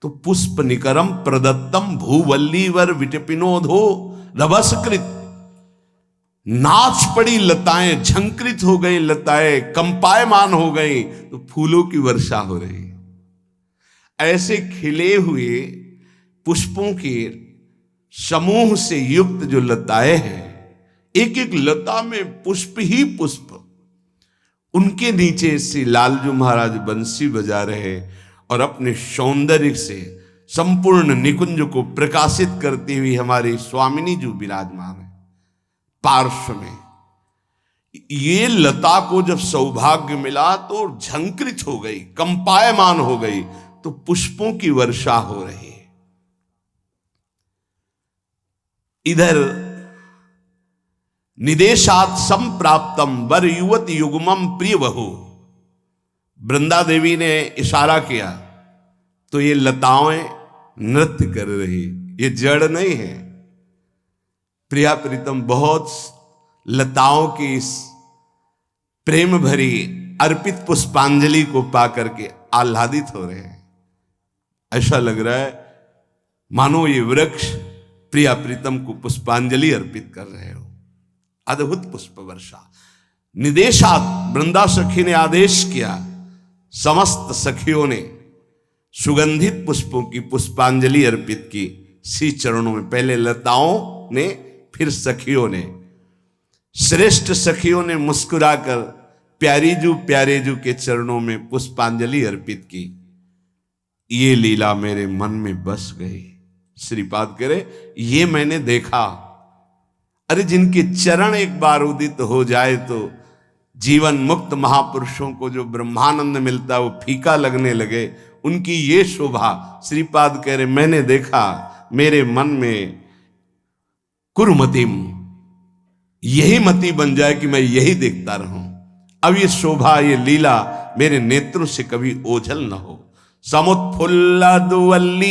Speaker 1: तो पुष्प निकरम प्रदत्तम भूवल्लीवर विटपिनोधो रभसकृत, नाच पड़ी लताएं, झंकृत हो गई लताएं, कंपायमान हो गई, तो फूलों की वर्षा हो रही। ऐसे खिले हुए पुष्पों के समूह से युक्त जो लताएं हैं, एक एक लता में पुष्प ही पुष्प, उनके नीचे से लालजू महाराज बंसी बजा रहे और अपने सौंदर्य से संपूर्ण निकुंज को प्रकाशित करती हुई हमारी स्वामिनी जो विराजमान है पार्श्व में। ये लता को जब सौभाग्य मिला तो झंकृत हो गई, कंपायमान हो गई, तो पुष्पों की वर्षा हो रही है। इधर निदेशात संप्राप्तम वर युवत युग्मम प्रिय वहु, वृंदा देवी ने इशारा किया तो ये लताएं नृत्य कर रही, ये जड़ नहीं है। प्रिया प्रीतम बहुत लताओं की इस प्रेम भरी अर्पित पुष्पांजलि को पाकर के आह्लादित हो रहे हैं। ऐसा लग रहा है मानो ये वृक्ष प्रिया प्रीतम को पुष्पांजलि अर्पित कर रहे हो। अद्भुत पुष्प वर्षा, निदेशात वृंदा सखी ने आदेश किया, समस्त सखियों ने सुगंधित पुष्पों की पुष्पांजलि अर्पित की श्री चरणों में। पहले लताओं ने, फिर सखियों ने। श्रेष्ठ सखियों ने मुस्कुराकर प्यारे जू के चरणों में पुष्पांजलि अर्पित की। ये लीला मेरे मन में बस गई। श्रीपाद कह रहे, ये मैंने देखा। अरे जिनके चरण एक बार उदित हो जाए तो जीवन मुक्त महापुरुषों को जो ब्रह्मानंद मिलता वो फीका लगने लगे, उनकी ये शोभा। श्रीपाद कह रहे, मैंने देखा, मेरे मन में कुरुमतिम, यही मति बन जाए कि मैं यही देखता रहूं। अब ये शोभा, ये लीला मेरे नेत्रों से कभी ओझल न हो। समुत्फुल्लदुवल्ली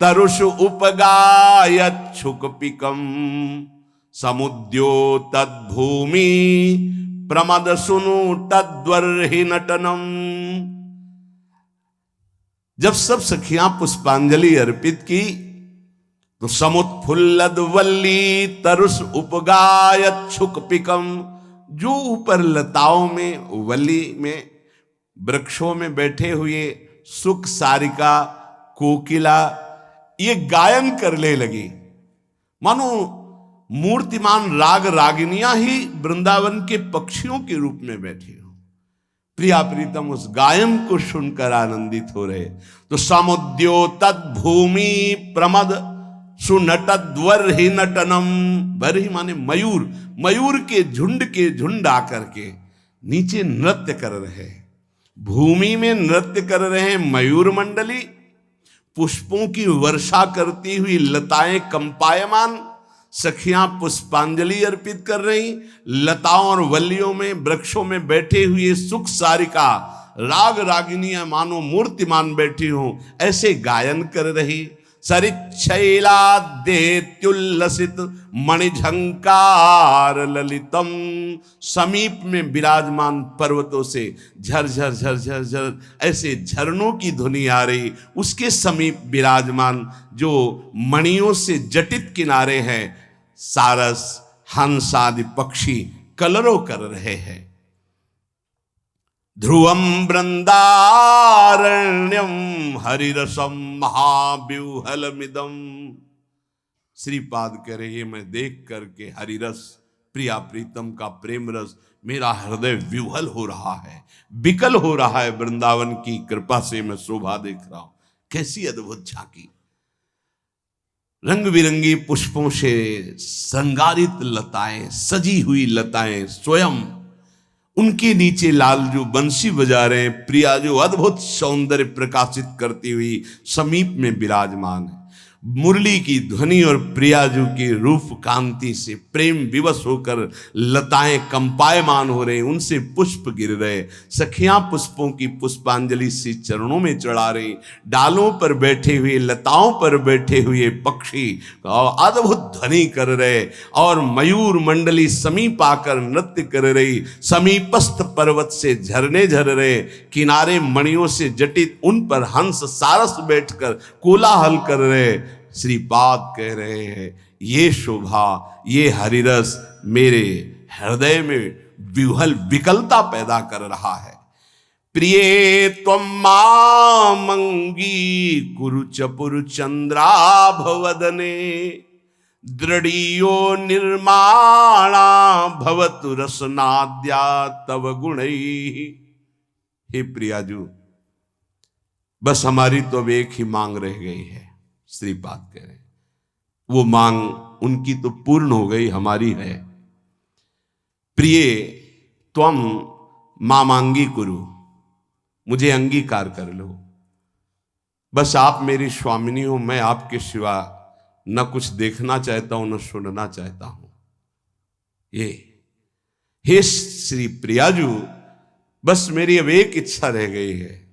Speaker 1: तरुष उपगायच्छुकपिकम समुद्यो तद्भूमि प्रमद सुनु तद्वर्हि नटनम। जब सब सखियां पुष्पांजलि अर्पित की तो समुत्फुल्लदवल्ली तरुष उपगायच्छुकपिकम, जो ऊपर लताओं में, वल्ली में, वृक्षों में बैठे हुए सुख सारिका, कोकिला ये गायन करने लगी, मानो मूर्तिमान राग रागिनियां ही वृंदावन के पक्षियों के रूप में बैठी हो। प्रिया प्रीतम उस गायन को सुनकर आनंदित हो रहे। तो समुद्यो तद्भूमि प्रमद सुनटद्वर्हि नटनम। वर्हि माने मयूर, मयूर के झुंड आकर के नीचे नृत्य कर रहे। भूमि में नृत्य कर रहे मयूर मंडली, पुष्पों की वर्षा करती हुई लताएं कंपायमान, सखियां पुष्पांजलि अर्पित कर रही। लताओं और वल्लियों में, वृक्षों में बैठे हुए सुख सारिका, राग रागिनियां मानो मूर्तिमान बैठी हों, ऐसे गायन कर रही। सरिच्छैलाद्यत्युल्लसित मणिझंकार ललितम। समीप में विराजमान पर्वतों से झरझर झरझर झर ऐसे झरनों की ध्वनि आ रही। उसके समीप विराजमान जो मणियों से जटित किनारे हैं, सारस हंस आदि पक्षी कलरव कर रहे हैं। ध्रुवम वृंदारण्यम हरिरसम महाव्यूहलमिदम। श्रीपाद कह रहे, ये मैं देख करके हरिरस, प्रिया प्रीतम का प्रेम रस, मेरा हृदय व्यूहल हो रहा है, विकल हो रहा है। वृंदावन की कृपा से मैं शोभा देख रहा हूं। कैसी अद्भुत झांकी, रंग बिरंगी पुष्पों से श्रृंगारित लताएं, सजी हुई लताएं, स्वयं उनके नीचे लालजू बंसी बजा रहे हैं। प्रिया जो अद्भुत सौंदर्य प्रकाशित करती हुई समीप में विराजमान है। मुरली की ध्वनि और प्रियाजू की रूप कांति से प्रेम विवश होकर लताएं कंपायमान हो रहे, उनसे पुष्प गिर रहे। सखियां पुष्पों की पुष्पांजलि से चरणों में चढ़ा रही। डालों पर बैठे हुए, लताओं पर बैठे हुए पक्षी अद्भुत ध्वनि कर रहे और मयूर मंडली समीप आकर नृत्य कर रही। समीपस्थ पर्वत से झरने झर रहे, किनारे मणियों से जटित, उन पर हंस सारस बैठकर कोलाहल कर रहे। श्रीपाद कह रहे हैं, ये शोभा, ये हरिरस मेरे हृदय में व्यूहल विकलता पैदा कर रहा है। प्रिये त्वं मामंगी कुरु चपुरु चंद्राभवदने दृढ़ियो निर्माणा भवतु रसनाद्या तव गुणैः। हे प्रियाजू, बस हमारी तो अब एक ही मांग रह गई है। श्रीपाद कह रहे, वो मांग उनकी तो पूर्ण हो गई, हमारी है। प्रिय त्वम मामांगी कुरु, मुझे अंगीकार कर लो। बस आप मेरी स्वामिनी हो, मैं आपके सिवा न कुछ देखना चाहता हूं, न सुनना चाहता हूं। ये हे श्री प्रियाजू, बस मेरी अब एक इच्छा रह गई है।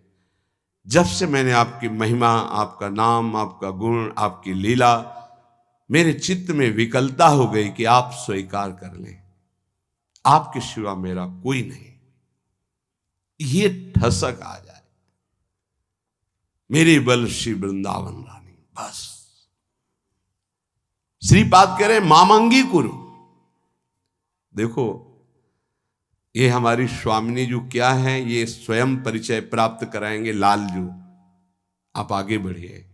Speaker 1: जब से मैंने आपकी महिमा, आपका नाम, आपका गुण, आपकी लीला, मेरे चित्त में विकलता हो गई कि आप स्वीकार कर लें, आपके सिवा मेरा कोई नहीं। ये ठसक आ जाए, मेरे बल श्री वृंदावन रानी, बस। श्रीपाद कह रहे मामंगी कुरु। देखो, ये हमारी स्वामिनी जी क्या है, ये स्वयं परिचय प्राप्त कराएंगे। लालजू, आप आगे बढ़िए।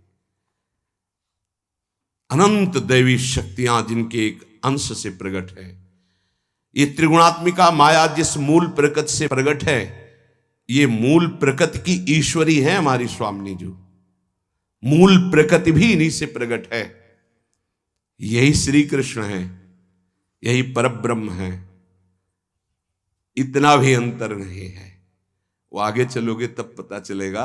Speaker 1: अनंत दैवी शक्तियां जिनके एक अंश से प्रकट है। ये त्रिगुणात्मिका माया जिस मूल प्रकृति से प्रकट है, ये मूल प्रकृति की ईश्वरी है हमारी स्वामिनी जी। मूल प्रकृति भी इन्हीं से प्रकट है। यही श्री कृष्ण है, यही परब्रह्म है। इतना भी अंतर नहीं है। वो आगे चलोगे तब पता चलेगा।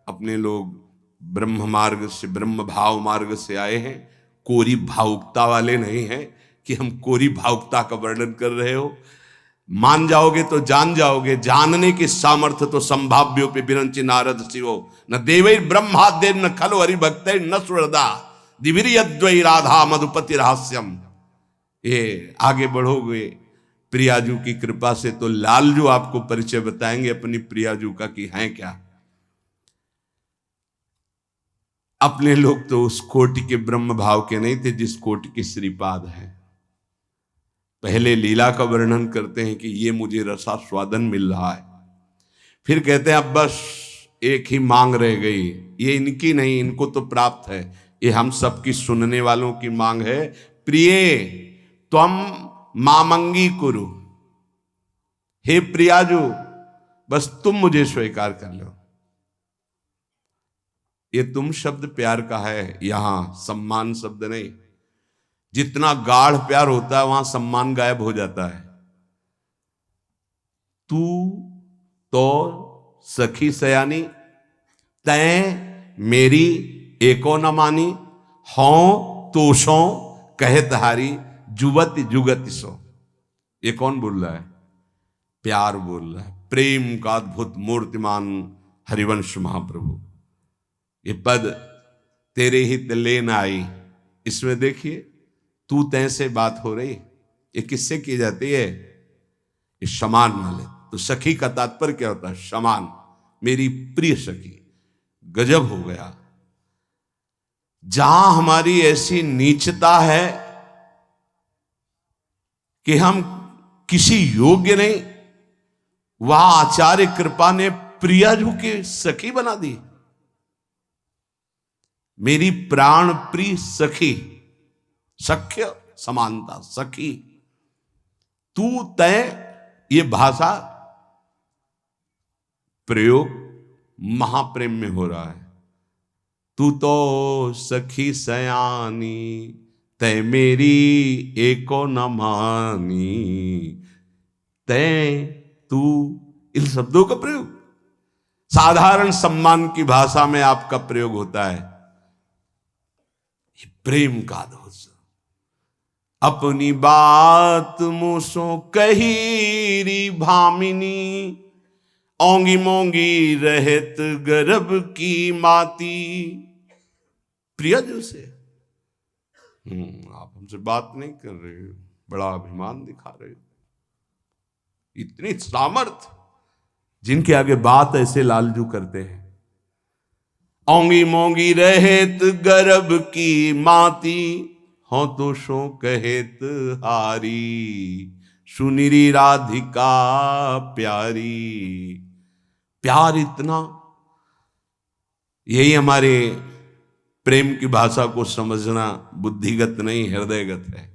Speaker 1: अपने लोग ब्रह्म मार्ग से, ब्रह्म भाव मार्ग से आए हैं, कोरी भावुकता वाले नहीं हैं कि हम कोरी भावुकता का वर्णन कर रहे हो। मान जाओगे तो जान जाओगे। जानने की सामर्थ्य तो संभाव्यो पे बिरंची नारद शिवो न देवै ब्रह्माद्य न खलो हरि भक्त न सुरदा दिविरियद्वै राधा मधुपति रहस्यम। ये आगे बढ़ोगे प्रियाजू की कृपा से तो लालजू आपको परिचय बताएंगे अपनी प्रियाजू का कि हैं क्या। अपने लोग तो उस कोटि के ब्रह्म भाव के नहीं थे जिस कोटि के श्रीपाद हैं। पहले लीला का वर्णन करते हैं कि ये मुझे रसास्वादन मिल रहा है, फिर कहते हैं अब बस एक ही मांग रह गई। ये इनकी नहीं, इनको तो प्राप्त है, ये हम सबकी सुनने वालों की मांग है। प्रिय त्वम मामंगी कुरु, हे प्रियाजू बस तुम मुझे स्वीकार कर लो। ये तुम शब्द प्यार का है, यहां सम्मान शब्द नहीं। जितना गाढ़ प्यार होता है वहां सम्मान गायब हो जाता है। तू तो सखी सयानी, तैं मेरी एको न मानी, हों तोषों कहे तहारी जुगत जुगत सो। ये कौन बोल रहा है? प्यार बोल रहा है। प्रेम का अद्भुत मूर्तिमान हरिवंश महाप्रभु। ये पद तेरे हित लेन आई, इसमें देखिए तू तैं से बात हो रही। ये किससे की जाती है? ये समान वाले। तो सखी का तात्पर्य क्या होता है? समान, मेरी प्रिय सखी। गजब हो गया। जहां हमारी ऐसी नीचता है कि हम किसी योग्य नहीं, वहां आचार्य कृपा ने प्रियाजू की सखी बना दी। मेरी प्राण प्रिय सखी, सख्य समानता, सखी। तू तय, ये भाषा प्रयोग महाप्रेम में हो रहा है। तू तो सखी सयानी, तय मेरी एको न मानी, तय तू, इन शब्दों का प्रयोग साधारण सम्मान की भाषा में आपका प्रयोग होता है। ये प्रेम का अद्भुत। अपनी बात मुसो कही भामिनी, ओंगी मोंगी रहत गर्भ की माती। प्रियजू से आप हमसे बात नहीं कर रहे हो, बड़ा अभिमान दिखा रहे हो। इतनी सामर्थ जिनके आगे बात ऐसे लालजू करते हैं। ओंगी मोंगी रहत गर्भ की माती, हो तो शो कहेत हारी, सुनिरी राधिका प्यारी। प्यार इतना, यही हमारे प्रेम की भाषा को समझना बुद्धिगत नहीं, हृदयगत है।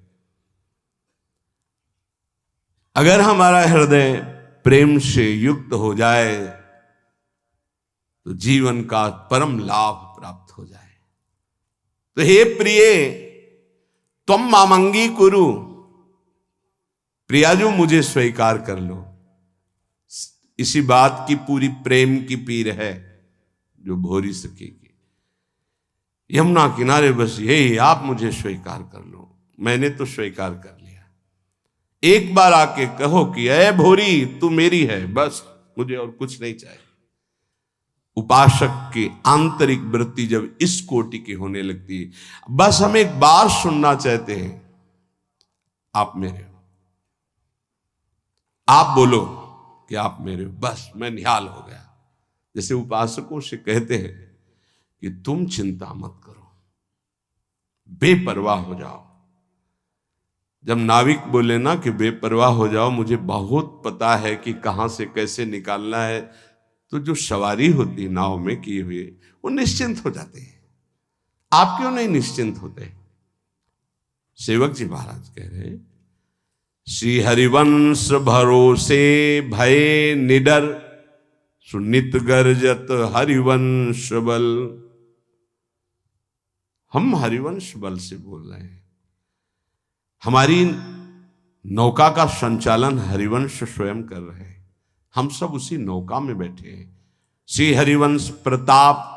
Speaker 1: अगर हमारा हृदय प्रेम से युक्त हो जाए तो जीवन का परम लाभ प्राप्त हो जाए। तो हे प्रिय तुम मामंगी कुरु, प्रियाजू मुझे स्वीकार कर लो। इसी बात की पूरी प्रेम की पीर है जो भोरी सकेगी। यमुना किनारे बस यही, आप मुझे स्वीकार कर लो। मैंने तो स्वीकार कर लिया। एक बार आके कहो कि ऐ भोरी तू मेरी है, बस मुझे और कुछ नहीं चाहिए। उपासक की आंतरिक वृत्ति जब इस कोटि की होने लगती है, बस हम एक बार सुनना चाहते हैं, आप मेरे हो, आप बोलो कि आप मेरे हो, बस मैं निहाल हो गया। जैसे उपासकों से कहते हैं कि तुम चिंता मत करो, बेपरवाह हो जाओ, जब नाविक बोले ना कि बेपरवाह हो जाओ, मुझे बहुत पता है कि कहाँ से कैसे निकालना है, तो जो सवारी होती नाव में किए हुए वो निश्चिंत हो जाते हैं। आप क्यों नहीं निश्चिंत होते? सेवक जी महाराज कह रहे, श्री हरिवंश भरोसे भय निडर, सुनित गर्जत हरिवंश बल। हम हरिवंश बल से बोल रहे हैं। हमारी नौका का संचालन हरिवंश स्वयं कर रहे हैं। हम सब उसी नौका में बैठे हैं। श्री हरिवंश प्रताप,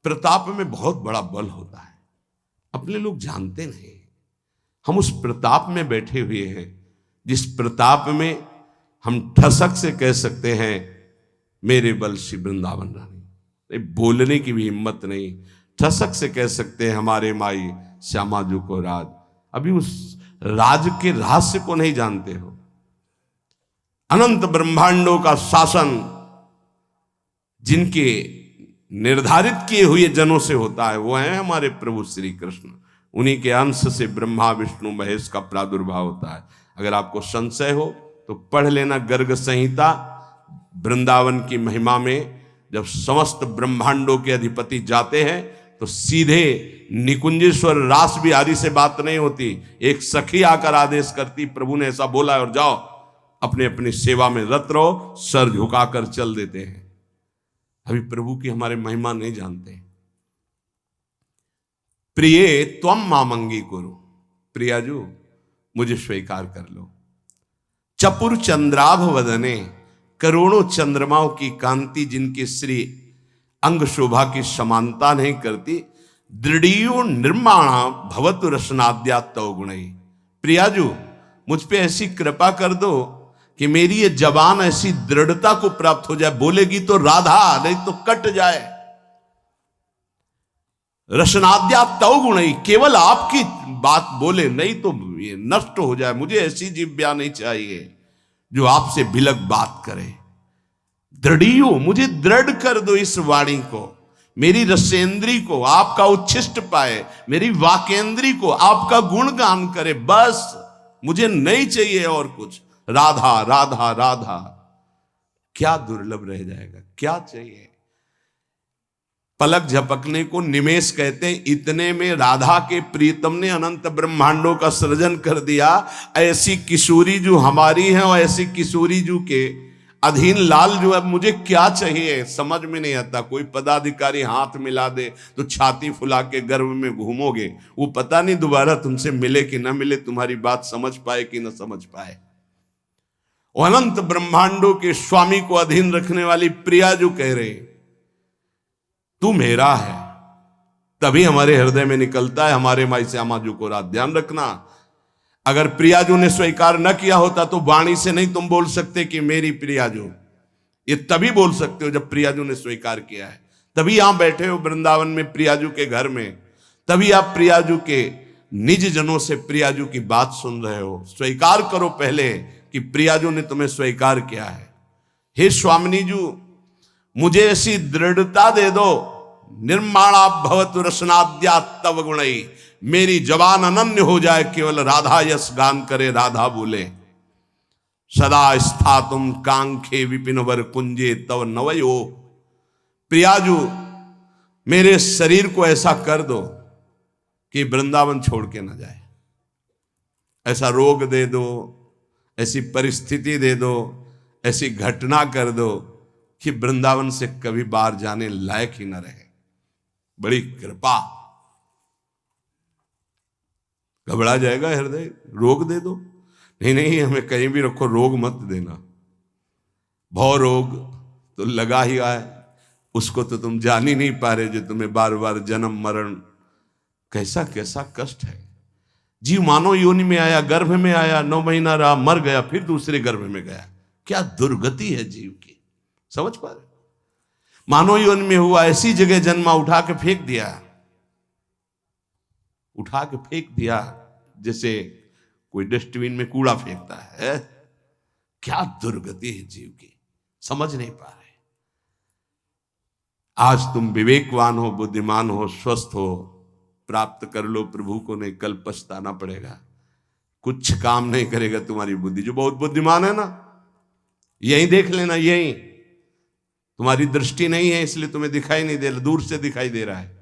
Speaker 1: प्रताप में बहुत बड़ा बल होता है, अपने लोग जानते नहीं। हम उस प्रताप में बैठे हुए हैं, जिस प्रताप में हम ठसक से कह सकते हैं मेरे बल श्री वृंदावन रानी। बोलने की भी हिम्मत नहीं, ठसक से कह सकते हैं हमारे माई श्यामा जी को राज। अभी उस राज के रहस्य को नहीं जानते हो। अनंत ब्रह्मांडों का शासन जिनके निर्धारित किए हुए जनों से होता है, वो है हमारे प्रभु श्री कृष्ण। उन्हीं के अंश से ब्रह्मा विष्णु महेश का प्रादुर्भाव होता है। अगर आपको संशय हो तो पढ़ लेना गर्ग संहिता। वृंदावन की महिमा में जब समस्त ब्रह्मांडों के अधिपति जाते हैं तो सीधे निकुंजेश्वर रास बिहारी से बात नहीं होती, एक सखी आकर आदेश करती, प्रभु ने ऐसा बोला और जाओ अपने अपनी सेवा में रत रहो, सर झुकाकर चल देते हैं। अभी प्रभु की हमारे महिमा नहीं जानते। प्रिय त्वम मामंगी कुरु, प्रियाजू मुझे स्वीकार कर लो। चपुर चंद्राभ वदने, करोड़ों चंद्रमाओं की कांति जिनके श्री अंग शोभा की समानता नहीं करती, दृढ़ियो निर्माणा भवतु रसनाद्या तव गुणई। प्रियाजू मुझ पे ऐसी कृपा कर दो कि मेरी ये जबान ऐसी दृढ़ता को प्राप्त हो जाए, बोलेगी तो राधा नहीं तो कट जाए। रसनाद्या तव गुणई, केवल आपकी बात बोले नहीं तो ये नष्ट हो जाए। मुझे ऐसी जिह्वा नहीं चाहिए जो आपसे बिलक बात करे। दृढ़ियो, मुझे दृढ़ कर दो इस वाणी को, मेरी रसेंद्री को आपका उच्छिष्ट पाए, मेरी वाकेंद्री को आपका गुणगान करे। बस मुझे नहीं चाहिए और कुछ। राधा राधा राधा, क्या दुर्लभ रह जाएगा, क्या चाहिए। पलक झपकने को निमेष कहते हैं। इतने में राधा के प्रीतम ने अनंत ब्रह्मांडों का सृजन कर दिया। ऐसी किशोरी जो हमारी है और ऐसी किशोरी जो के अधीन लाल जो है, मुझे क्या चाहिए समझ में नहीं आता। कोई पदाधिकारी हाथ मिला दे तो छाती फुला के गर्भ में घूमोगे, वो पता नहीं दोबारा तुमसे मिले कि ना मिले, तुम्हारी बात समझ पाए कि ना समझ पाए। अनंत ब्रह्मांडों के स्वामी को अधीन रखने वाली प्रिया जो कह रहे तू मेरा है, तभी हमारे हृदय में निकलता है हमारे माई श्यामा जी को रात। ध्यान रखना, अगर प्रियाजू ने स्वीकार न किया होता तो वाणी से नहीं तुम बोल सकते कि मेरी प्रियाजू। ये तभी बोल सकते हो जब प्रियाजू ने स्वीकार किया है। तभी यहां बैठे हो वृंदावन में प्रियाजू के घर में, तभी आप प्रियाजू के निज जनों से प्रियाजू की बात सुन रहे हो। स्वीकार करो पहले कि प्रियाजू ने तुम्हें स्वीकार किया है। हे स्वामिनी जू, मुझे ऐसी दृढ़ता दे दो, निर्माणा भवतु रसनाद्या तव गुणई, मेरी जबान अनन्य हो जाए, केवल राधा यश गान करे, राधा बोले। सदा स्थातुम कांखे विपिन वर कुंजे तव नवयो। प्रियाजू मेरे शरीर को ऐसा कर दो कि वृंदावन छोड़ के ना जाए। ऐसा रोग दे दो, ऐसी परिस्थिति दे दो, ऐसी घटना कर दो कि वृंदावन से कभी बाहर जाने लायक ही न रहे। बड़ी कृपा। घबरा जाएगा हृदय, रोग दे दो। नहीं नहीं, हमें कहीं भी रखो, रोग मत देना। भव रोग तो लगा ही आए, उसको तो तुम जान ही नहीं पा रहे, जो तुम्हें बार बार जन्म मरण, कैसा कैसा कष्ट है। जीव मानव योनि में आया, गर्भ में आया, 9 महीना रहा, मर गया, फिर दूसरे गर्भ में गया। क्या दुर्गति है जीव की, समझ पा रहे? मानव योनि में हुआ, ऐसी जगह जन्मा, उठा के फेंक दिया, उठा के फेंक दिया जैसे कोई डस्टबिन में कूड़ा फेंकता है। क्या दुर्गति है जीव की, समझ नहीं पा रहे। आज तुम विवेकवान हो, बुद्धिमान हो, स्वस्थ हो, प्राप्त कर लो प्रभु को, नहीं कल पछताना पड़ेगा। कुछ काम नहीं करेगा तुम्हारी बुद्धि। जो बहुत बुद्धिमान है ना, यही देख लेना, यही तुम्हारी दृष्टि नहीं है इसलिए तुम्हें दिखाई नहीं दे रहा, दूर से दिखाई दे रहा है।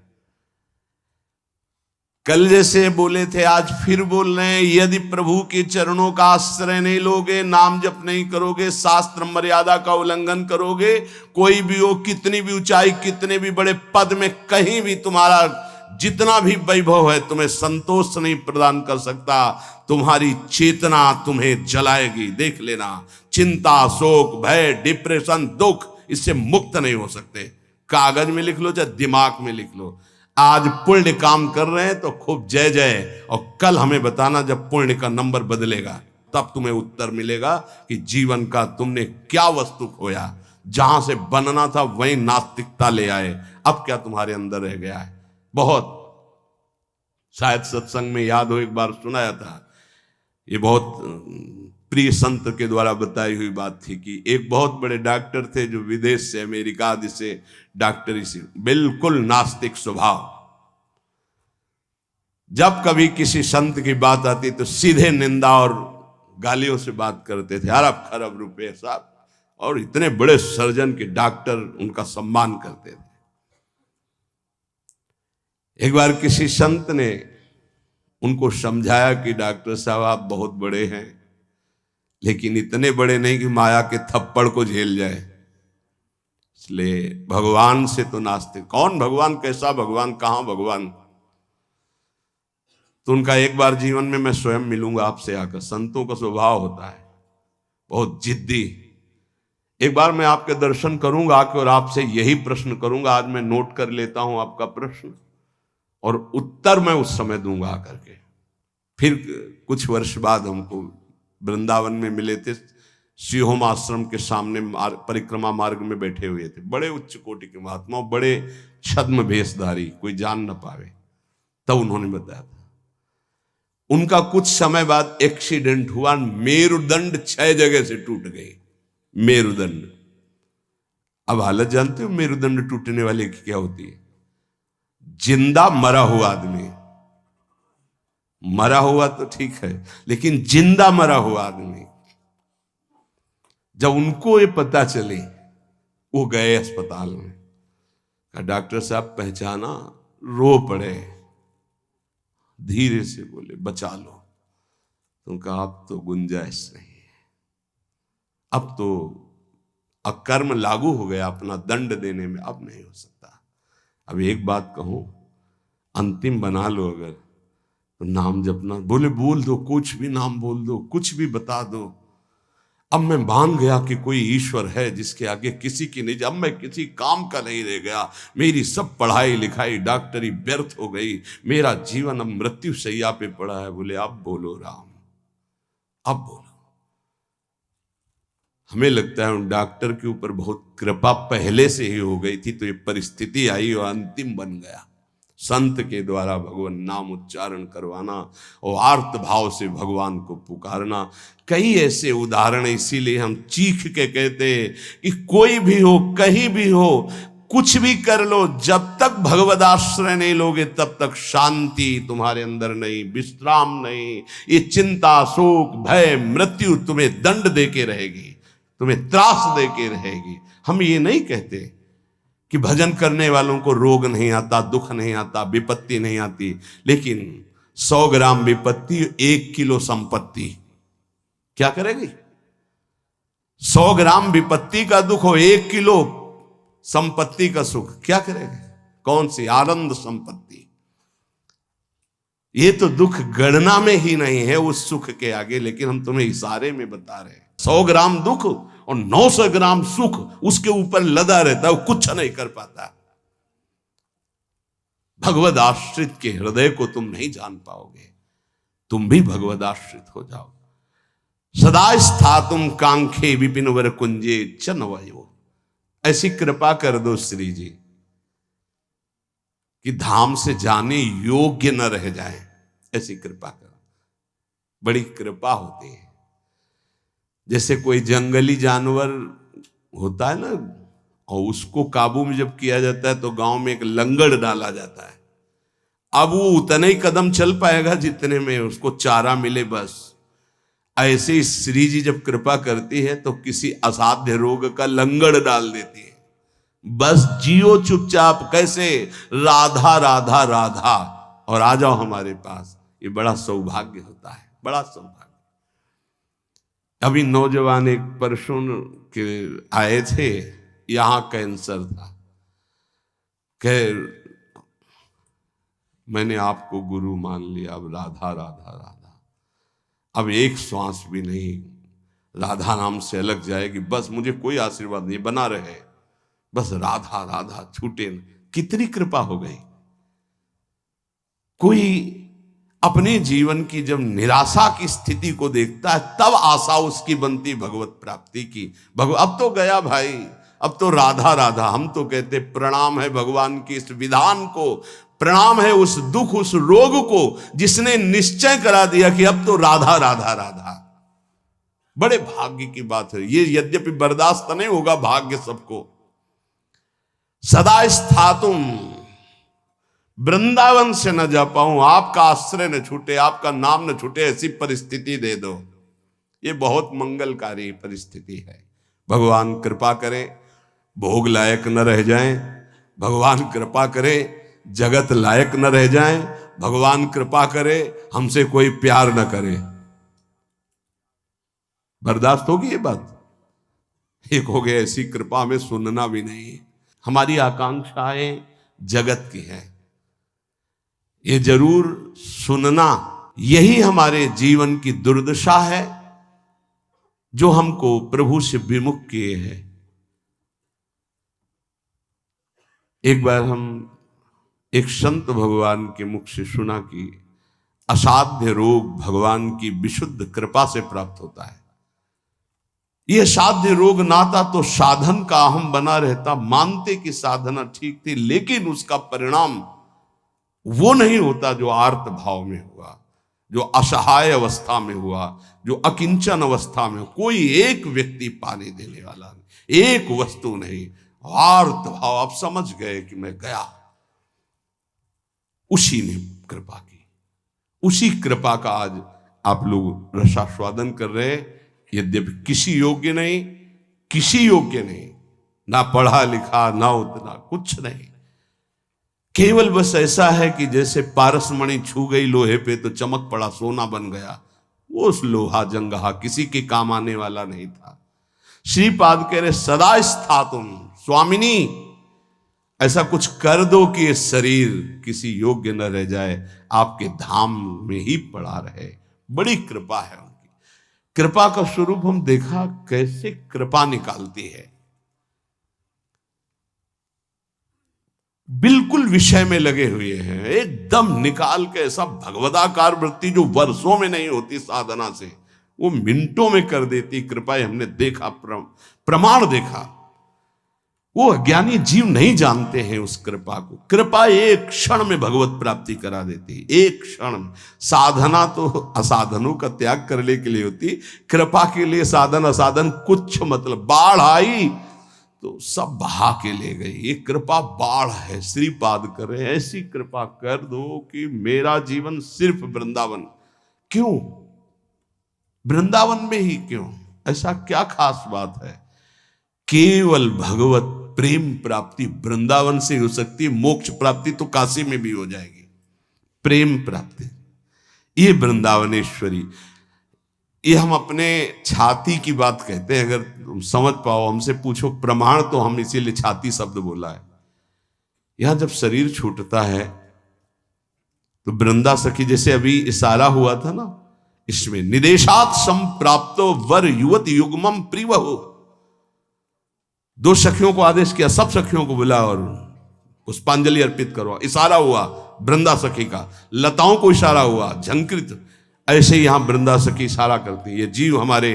Speaker 1: कल जैसे बोले थे आज फिर बोल रहे हैं, यदि प्रभु के चरणों का आश्रय नहीं लोगे, नाम जप नहीं करोगे, शास्त्र मर्यादा का उल्लंघन करोगे, कोई भी हो, कितनी भी ऊंचाई, कितने भी बड़े पद में, कहीं भी तुम्हारा जितना भी वैभव है तुम्हें संतोष नहीं प्रदान कर सकता। तुम्हारी चेतना तुम्हें जलाएगी। देख लेना, चिंता, शोक, भय, डिप्रेशन, दुख, इससे मुक्त नहीं हो सकते। कागज में लिख लो चाहे दिमाग में लिख लो। आज पुण्य काम कर रहे हैं तो खूब जय जय, और कल हमें बताना जब पुण्य का नंबर बदलेगा तब तुम्हें उत्तर मिलेगा कि जीवन का तुमने क्या वस्तु खोया। जहां से बनना था वहीं नास्तिकता ले आए, अब क्या तुम्हारे अंदर रह गया है। बहुत शायद सत्संग में याद हो, एक बार सुनाया था, ये बहुत प्रिय संत के द्वारा बताई हुई बात थी कि एक बहुत बड़े डॉक्टर थे जो विदेश से, अमेरिका आदि से डॉक्टरी से, बिल्कुल नास्तिक स्वभाव। जब कभी किसी संत की बात आती तो सीधे निंदा और गालियों से बात करते थे। अरब खरब रुपए साहब, और इतने बड़े सर्जन के डॉक्टर उनका सम्मान करते थे। एक बार किसी संत ने उनको समझाया कि डॉक्टर साहब आप बहुत बड़े हैं, लेकिन इतने बड़े नहीं कि माया के थप्पड़ को झेल जाए, इसलिए भगवान से तो नास्तिक। कौन भगवान, कैसा भगवान, कहां भगवान। तो उनका एक बार जीवन में मैं स्वयं मिलूंगा आपसे आकर। संतों का स्वभाव होता है बहुत जिद्दी। एक बार मैं आपके दर्शन करूंगा आके और आपसे यही प्रश्न करूंगा। आज मैं नोट कर लेता हूं आपका प्रश्न और उत्तर मैं उस समय दूंगा आकर के। फिर कुछ वर्ष बाद हमको वृंदावन में मिले थे, सिहोम आश्रम के सामने परिक्रमा मार्ग में बैठे हुए थे। बड़े उच्च कोटि के महात्मा, बड़े छद्म भेषधारी, कोई जान न पावे। तब उन्होंने बताया था उनका कुछ समय बाद एक्सीडेंट हुआ, मेरुदंड 6 जगह से टूट गई। मेरुदंड, अब हालत जानते हो मेरुदंड टूटने वाले की क्या होती है। जिंदा मरा हुआ आदमी, मरा हुआ तो ठीक है, लेकिन जिंदा मरा हुआ आदमी, जब उनको ये पता चले वो गए अस्पताल में। कहा डॉक्टर साहब पहचाना, रो पड़े, धीरे से बोले बचा लो। तो कहा अब तो गुंजाइश नहीं है, अब तो अकर्म लागू हो गया, अपना दंड देने में अब नहीं हो सकता। अब एक बात कहूं, अंतिम बना लो अगर तो नाम जपना। बोले बोल दो, कुछ भी नाम बोल दो, कुछ भी बता दो। अब मैं मान गया कि कोई ईश्वर है जिसके आगे किसी की नहीं। अब मैं किसी काम का नहीं रह गया। मेरी सब पढ़ाई लिखाई डॉक्टरी व्यर्थ हो गई। मेरा जीवन अब मृत्यु शैया पे पड़ा है। बोले अब बोलो राम, अब बोलो। हमें लगता है उन डॉक्टर के ऊपर बहुत कृपा पहले से ही हो गई थी, तो ये परिस्थिति आई और अंतिम बन गया। संत के द्वारा भगवान नाम उच्चारण करवाना और आर्त भाव से भगवान को पुकारना। कई ऐसे उदाहरण, इसीलिए हम चीख के कहते हैं कि कोई भी हो, कहीं भी हो, कुछ भी कर लो, जब तक भगवद आश्रय नहीं लोगे तब तक शांति तुम्हारे अंदर नहीं, विश्राम नहीं। ये चिंता, शोक, भय, मृत्यु तुम्हें दंड दे के रहेगी, तुम्हें त्रास दे के रहेगी। हम ये नहीं कहते कि भजन करने वालों को रोग नहीं आता, दुख नहीं आता, विपत्ति नहीं आती, लेकिन 100 ग्राम विपत्ति 1 किलो संपत्ति क्या करेगी। 100 ग्राम विपत्ति का दुख हो, 1 किलो संपत्ति का सुख क्या करेगी। कौन सी आनंद संपत्ति। ये तो दुख गणना में ही नहीं है उस सुख के आगे, लेकिन हम तुम्हें इशारे में बता रहे हैं। 100 ग्राम दुख और 900 ग्राम सुख उसके ऊपर लदा रहता है, वो कुछ नहीं कर पाता। भगवद आश्रित के हृदय को तुम नहीं जान पाओगे। तुम भी भगवद आश्रित हो जाओ। सदा स्थातुम कांखे विपिन वर कुंजे च नवयो। ऐसी कृपा कर दो श्री जी कि धाम से जाने योग्य न रह जाए। ऐसी कृपा करो, बड़ी कृपा होती है। जैसे कोई जंगली जानवर होता है ना, और उसको काबू में जब किया जाता है तो गांव में एक लंगड़ डाला जाता है। अब वो उतने ही कदम चल पाएगा जितने में उसको चारा मिले बस। ऐसे ही श्री जी जब कृपा करती है तो किसी असाध्य रोग का लंगड़ डाल देती है। बस जियो चुपचाप, कैसे? राधा राधा राधा, और आ जाओ हमारे पास। ये बड़ा सौभाग्य होता है, बड़ा सौभाग्य। अभी नौजवान एक परसों के आए थे, यहां कैंसर था। खैर मैंने आपको गुरु मान लिया, अब राधा राधा राधा, अब एक श्वास भी नहीं राधा नाम से अलग जाएगी, बस मुझे कोई आशीर्वाद नहीं, बना रहे बस राधा राधा, छूटे न। कितनी कृपा हो गई। कोई अपने जीवन की जब निराशा की स्थिति को देखता है तब आशा उसकी बनती भगवत प्राप्ति की। अब तो गया भाई, अब तो राधा राधा। हम तो कहते प्रणाम है भगवान की इस विधान को, प्रणाम है उस दुख उस रोग को जिसने निश्चय करा दिया कि अब तो राधा राधा राधा। बड़े भाग्य की बात है ये, यद्यपि बर्दाश्त नहीं होगा भाग्य सबको। सदा स्थातुम, वृंदावन से न जा पाऊं, आपका आश्रय न छूटे, आपका नाम न छूटे, ऐसी परिस्थिति दे दो। ये बहुत मंगलकारी परिस्थिति है। भगवान कृपा करे भोग लायक न रह जाएं, भगवान कृपा करे जगत लायक न रह जाएं, भगवान कृपा करे हमसे कोई प्यार न करे। बर्दाश्त होगी ये बात? एक हो गया ऐसी कृपा हमें सुनना भी नहीं। हमारी आकांक्षाएं जगत की है, ये जरूर सुनना। यही हमारे जीवन की दुर्दशा है जो हमको प्रभु से विमुख किए हैं। एक बार हम एक संत भगवान के मुख से सुना कि असाध्य रोग भगवान की विशुद्ध कृपा से प्राप्त होता है। यह साध्य रोग नाता तो साधन का अहम बना रहता, मानते कि साधना ठीक थी, लेकिन उसका परिणाम वो नहीं होता जो आर्त भाव में हुआ, जो असहाय अवस्था में हुआ, जो अकिंचन अवस्था में। कोई एक व्यक्ति पानी देने वाला नहीं, एक वस्तु नहीं, आर्त भाव। आप समझ गए कि मैं गया, उसी ने कृपा की, उसी कृपा का आज आप लोग रसास्वादन कर रहे हैं। यद्यपि किसी योग्य नहीं, किसी योग्य नहीं, ना पढ़ा लिखा ना उतना कुछ नहीं, केवल बस ऐसा है कि जैसे पारसमणि छू गई लोहे पे तो चमक पड़ा, सोना बन गया। वो उस लोहा जंगहा किसी के काम आने वाला नहीं था। श्रीपाद कह रहे सदा स्थातुम, स्वामिनी ऐसा कुछ कर दो कि ये शरीर किसी योग्य न रह जाए, आपके धाम में ही पड़ा रहे। बड़ी कृपा है उनकी। कृपा का स्वरूप हम देखा कैसे कृपा निकालती है। बिल्कुल विषय में लगे हुए हैं, एकदम निकाल के ऐसा भगवदाकार वृत्ति जो वर्षों में नहीं होती साधना से, वो मिनटों में कर देती कृपा। हमने देखा, प्रमाण देखा। वो अज्ञानी जीव नहीं जानते हैं उस कृपा को। कृपा एक क्षण में भगवत प्राप्ति करा देती, एक क्षण में। साधना तो असाधनों का त्याग करने के लिए होती, कृपा के लिए साधन असाधन कुछ मतलब। बाढ़ आई तो सब बहा के ले गई, ये कृपा बाढ़ है। श्रीपाद कर रहे ऐसी कृपा कर दो कि मेरा जीवन सिर्फ वृंदावन। क्यों वृंदावन में ही? क्यों? ऐसा क्या खास बात है? केवल भगवत प्रेम प्राप्ति वृंदावन से हो सकती है। मोक्ष प्राप्ति तो काशी में भी हो जाएगी, प्रेम प्राप्ति ये वृंदावनेश्वरी। ये हम अपने छाती की बात कहते हैं, अगर तुम समझ पाओ। हमसे पूछो प्रमाण, तो हम इसीलिए छाती शब्द बोला है। यहां जब शरीर छूटता है तो वृंदा सखी, जैसे अभी इशारा हुआ था ना, इसमें निदेशात संप्राप्तो वर युवत युग्मम प्रिवहु। दो सखियों को आदेश किया, सब सखियों को बुला और पुष्पांजलि अर्पित करो। इशारा हुआ वृंदा सखी का, लताओं को इशारा हुआ, झंकृत। ऐसे यहां वृंदा सखी इशारा करती है। ये जीव हमारे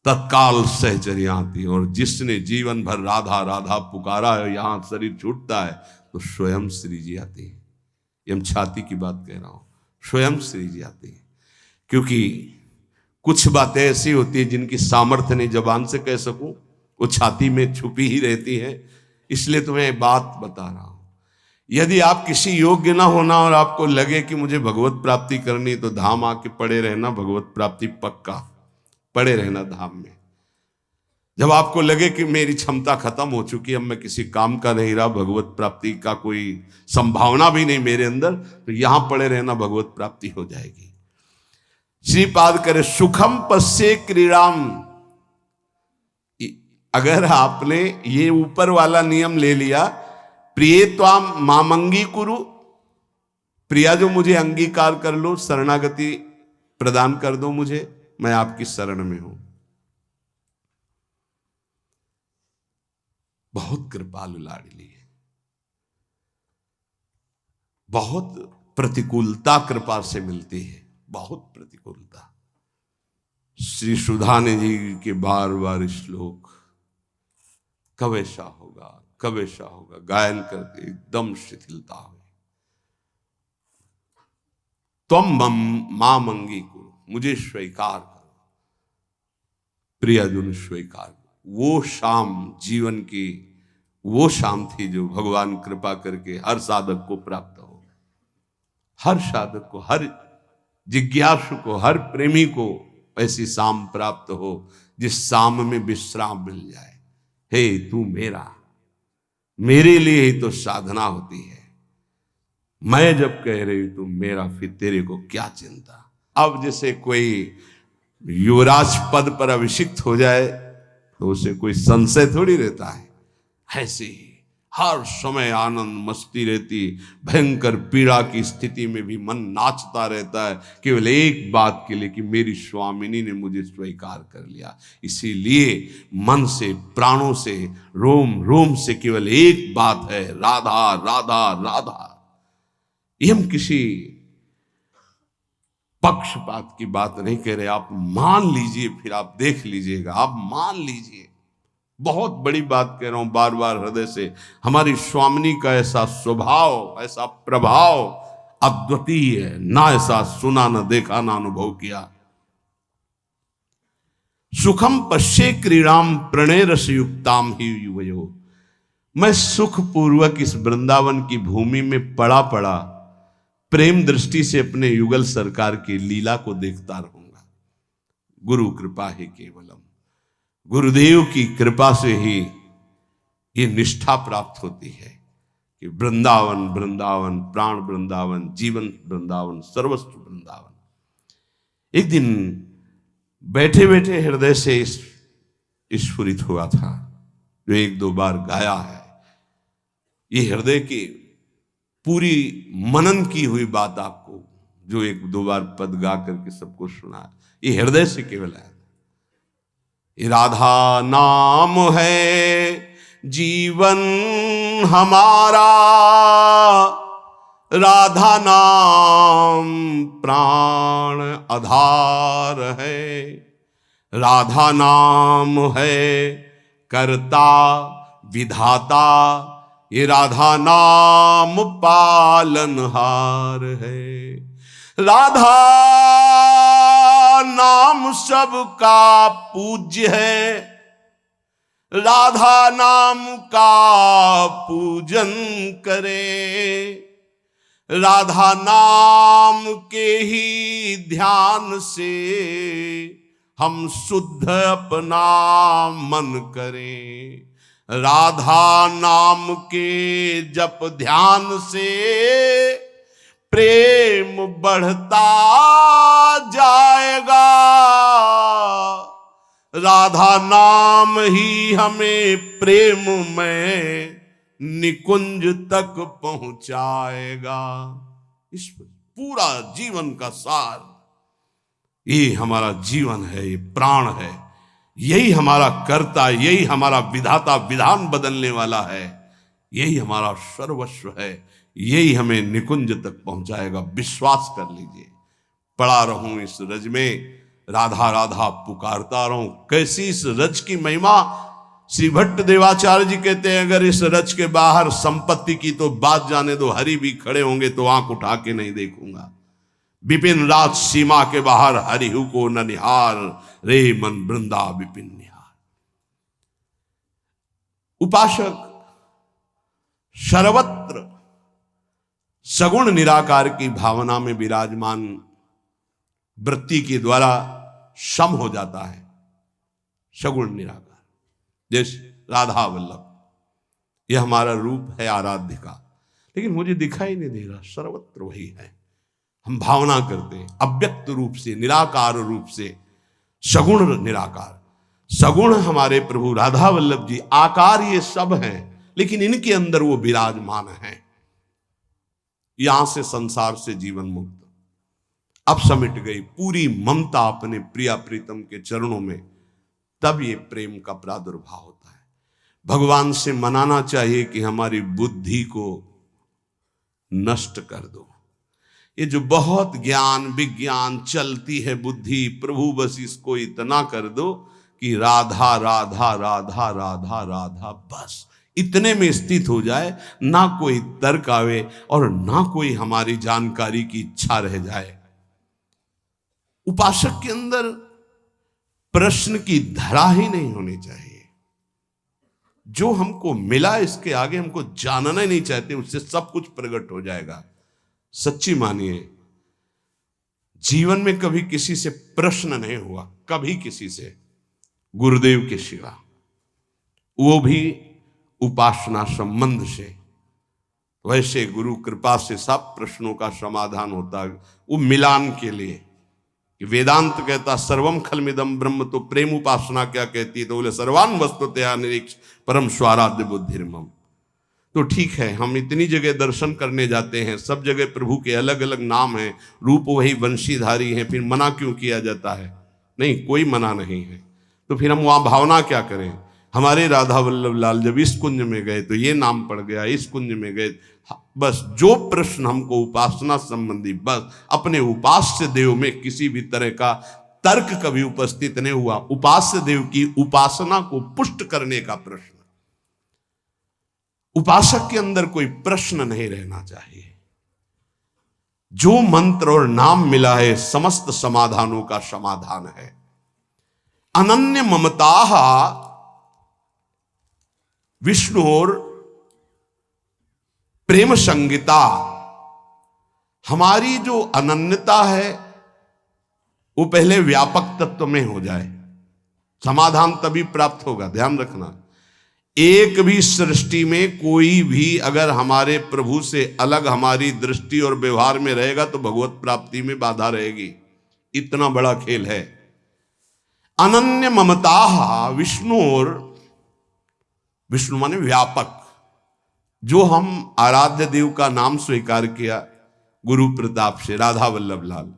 Speaker 1: तत्काल सहचर्या आती, और जिसने जीवन भर राधा राधा पुकारा है, यहां शरीर छूटता है तो स्वयं श्री जी आती है। ये हम छाती की बात कह रहा हूं, स्वयं श्री जी आती है। क्योंकि कुछ बातें ऐसी होती है जिनकी सामर्थ्य नहीं जबान से कह सकूं, वो छाती में छुपी ही रहती है। इसलिए तुम्हें बात बता रहा हूं। यदि आप किसी योग्य ना होना और आपको लगे कि मुझे भगवत प्राप्ति करनी, तो धाम आके पड़े रहना, भगवत प्राप्ति पक्का, पड़े रहना धाम में। जब आपको लगे कि मेरी क्षमता खत्म हो चुकी, अब मैं किसी काम का नहीं रहा, भगवत प्राप्ति का कोई संभावना भी नहीं मेरे अंदर, तो यहां पड़े रहना, भगवत प्राप्ति हो जाएगी। श्रीपाद करे सुखम पश्ये क्रीड़ाम। अगर आपने ये ऊपर वाला नियम ले लिया, प्रिय त्वाम मामंगी कुरु, प्रिया जो मुझे अंगीकार कर लो, शरणागति प्रदान कर दो मुझे, मैं आपकी शरण में हूं। बहुत कृपालु लाडली है, बहुत प्रतिकूलता कृपा से मिलती है, बहुत प्रतिकूलता। श्री सुधाने जी के बार बार श्लोक, कब ऐसा होगा, कब ऐसा होगा, गायन करके एकदम शिथिलता हुई। तुम मां मंगी करो, मुझे स्वीकार करो, प्रियजन स्वीकार करो। वो शाम जीवन की वो शाम थी जो भगवान कृपा करके हर साधक को प्राप्त हो, हर साधक को, हर जिज्ञासु को, हर प्रेमी को ऐसी शाम प्राप्त हो जिस शाम में विश्राम मिल जाए। हे तू मेरा, मेरे लिए ही तो साधना होती है, मैं जब कह रही हूं तू मेरा, फिर तेरे को क्या चिंता। अब जैसे कोई युवराज पद पर अभिषिक्त हो जाए तो उसे कोई संशय थोड़ी रहता है, ऐसे ही हर समय आनंद मस्ती रहती, भयंकर पीड़ा की स्थिति में भी मन नाचता रहता है, केवल एक बात के लिए कि मेरी स्वामिनी ने मुझे स्वीकार कर लिया। इसीलिए मन से, प्राणों से, रोम रोम से केवल एक बात है, राधा राधा राधा। ये हम किसी पक्षपात की बात नहीं कह रहे, आप मान लीजिए, फिर आप देख लीजिएगा, आप मान लीजिए। बहुत बड़ी बात कह रहा हूं बार बार हृदय से, हमारी स्वामिनी का ऐसा स्वभाव, ऐसा प्रभाव अद्वितीय है, ना ऐसा सुना, न देखा, ना अनुभव किया। सुखम पश्ये क्रीड़ाम प्रणय रस युक्ताम ही युवयो। मैं सुख पूर्वक इस वृंदावन की भूमि में पड़ा पड़ा प्रेम दृष्टि से अपने युगल सरकार की लीला को देखता रहूंगा। गुरु कृपा ही केवलम, गुरुदेव की कृपा से ही ये निष्ठा प्राप्त होती है कि वृंदावन वृंदावन, प्राण वृंदावन, जीवन वृंदावन, सर्वस्व वृंदावन। एक दिन बैठे बैठे हृदय से स्फुरित हुआ था, जो एक दो बार गाया है। ये हृदय की पूरी मनन की हुई बात आपको, जो एक दो बार पद गा करके सबको सुना, ये हृदय से केवल है। राधा नाम है जीवन हमारा, राधा नाम प्राण आधार है, राधा नाम है कर्ता विधाता, ये राधा नाम पालनहार है। राधा नाम सबका पूज्य है, राधा नाम का पूजन करे, राधा नाम के ही ध्यान से हम शुद्ध अपना मन करें, राधा नाम के जप ध्यान से प्रेम बढ़ता जाएगा, राधा नाम ही हमें प्रेम में निकुंज तक पहुंचाएगा। इस पूरा जीवन का सार, ये हमारा जीवन है, ये प्राण है, यही हमारा कर्ता, यही हमारा विधाता, विधान बदलने वाला है, यही हमारा सर्वस्व है, यही हमें निकुंज तक पहुंचाएगा। विश्वास कर लीजिए, पड़ा रहूं इस रज में, राधा राधा पुकारता रहूं। कैसी इस रज की महिमा, श्री भट्ट देवाचार्य जी कहते हैं, अगर इस रज के बाहर संपत्ति की तो बात जाने दो, हरि भी खड़े होंगे तो आंख उठा के नहीं देखूंगा। विपिन राज सीमा के बाहर हरिहु को न निहार, रे मन वृंदा विपिन निहार। उपासक सर्वत्र सगुण निराकार की भावना में विराजमान वृत्ति के द्वारा सम हो जाता है सगुण निराकार। जैसे राधा वल्लभ, यह हमारा रूप है आराध्य का, लेकिन मुझे दिखाई नहीं दे रहा, सर्वत्र वही है। हम भावना करते हैं अव्यक्त रूप से, निराकार रूप से, सगुण निराकार। सगुण हमारे प्रभु राधा वल्लभ जी, आकार ये सब हैं, लेकिन इनके अंदर वो विराजमान हैं। यहां से संसार से जीवन मुक्त अब समिट गई पूरी ममता अपने प्रिया प्रीतम के चरणों में, तब ये प्रेम का प्रादुर्भाव होता है। भगवान से मनाना चाहिए कि हमारी बुद्धि को नष्ट कर दो। ये जो बहुत ज्ञान विज्ञान चलती है बुद्धि, प्रभु बस इसको इतना कर दो कि राधा राधा राधा राधा राधा, बस इतने में स्थित हो जाए, ना कोई तर्क आवे और ना कोई हमारी जानकारी की इच्छा रह जाए। उपासक के अंदर प्रश्न की धरा ही नहीं होनी चाहिए। जो हमको मिला इसके आगे हमको जानना ही नहीं चाहते, उससे सब कुछ प्रकट हो जाएगा। सच्ची मानिए, जीवन में कभी किसी से प्रश्न नहीं हुआ, कभी किसी से, गुरुदेव के सिवा, वो भी उपासना संबंध से। वैसे गुरु कृपा से सब प्रश्नों का समाधान होता है, वो मिलान के लिए। वेदांत कहता सर्वम खलमिदम ब्रह्म, तो प्रेम उपासना क्या कहती है? तो बोले सर्वान वस्तुतया निरीक्ष परम स्वाराध्य बुद्धिर्मम। तो ठीक है, हम इतनी जगह दर्शन करने जाते हैं, सब जगह प्रभु के अलग अलग नाम हैं, रूप वही वंशीधारी हैं, फिर मना क्यों किया जाता है? नहीं, कोई मना नहीं है। तो फिर हम वहाँ भावना क्या करें? हमारे राधा वल्लभ लाल जब इस कुंज में गए तो ये नाम पड़ गया, इस कुंज में गए, बस जो प्रश्न हमको उपासना संबंधी, बस अपने उपास्य देव में किसी भी तरह का तर्क कभी उपस्थित नहीं हुआ। उपास्य देव की उपासना को पुष्ट करने का प्रश्न, उपासक के अंदर कोई प्रश्न नहीं रहना चाहिए। जो मंत्र और नाम मिला है समस्त समाधानों का समाधान है। अनन्य ममता विष्णुर प्रेम संगीता, हमारी जो अनन्यता है वो पहले व्यापक तत्व में हो जाए, समाधान तभी प्राप्त होगा। ध्यान रखना, एक भी सृष्टि में कोई भी अगर हमारे प्रभु से अलग हमारी दृष्टि और व्यवहार में रहेगा तो भगवत प्राप्ति में बाधा रहेगी। इतना बड़ा खेल है। अनन्य ममता विष्णुर, विष्णु माने व्यापक। जो हम आराध्य देव का नाम स्वीकार किया गुरु प्रताप से, राधा वल्लभ लाल,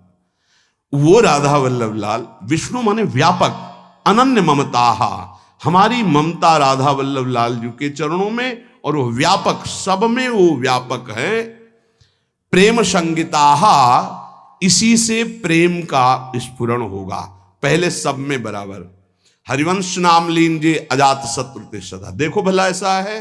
Speaker 1: वो राधा वल्लभ लाल विष्णु माने व्यापक। अनन्य ममता, हमारी ममता राधा वल्लभ लाल जी के चरणों में, और वो व्यापक, सब में वो व्यापक है। प्रेम संगीता, इसी से प्रेम का स्फुरण होगा, पहले सब में बराबर। हरिवंश नाम लीजिए अजात शत्रु सदा। देखो भला ऐसा है?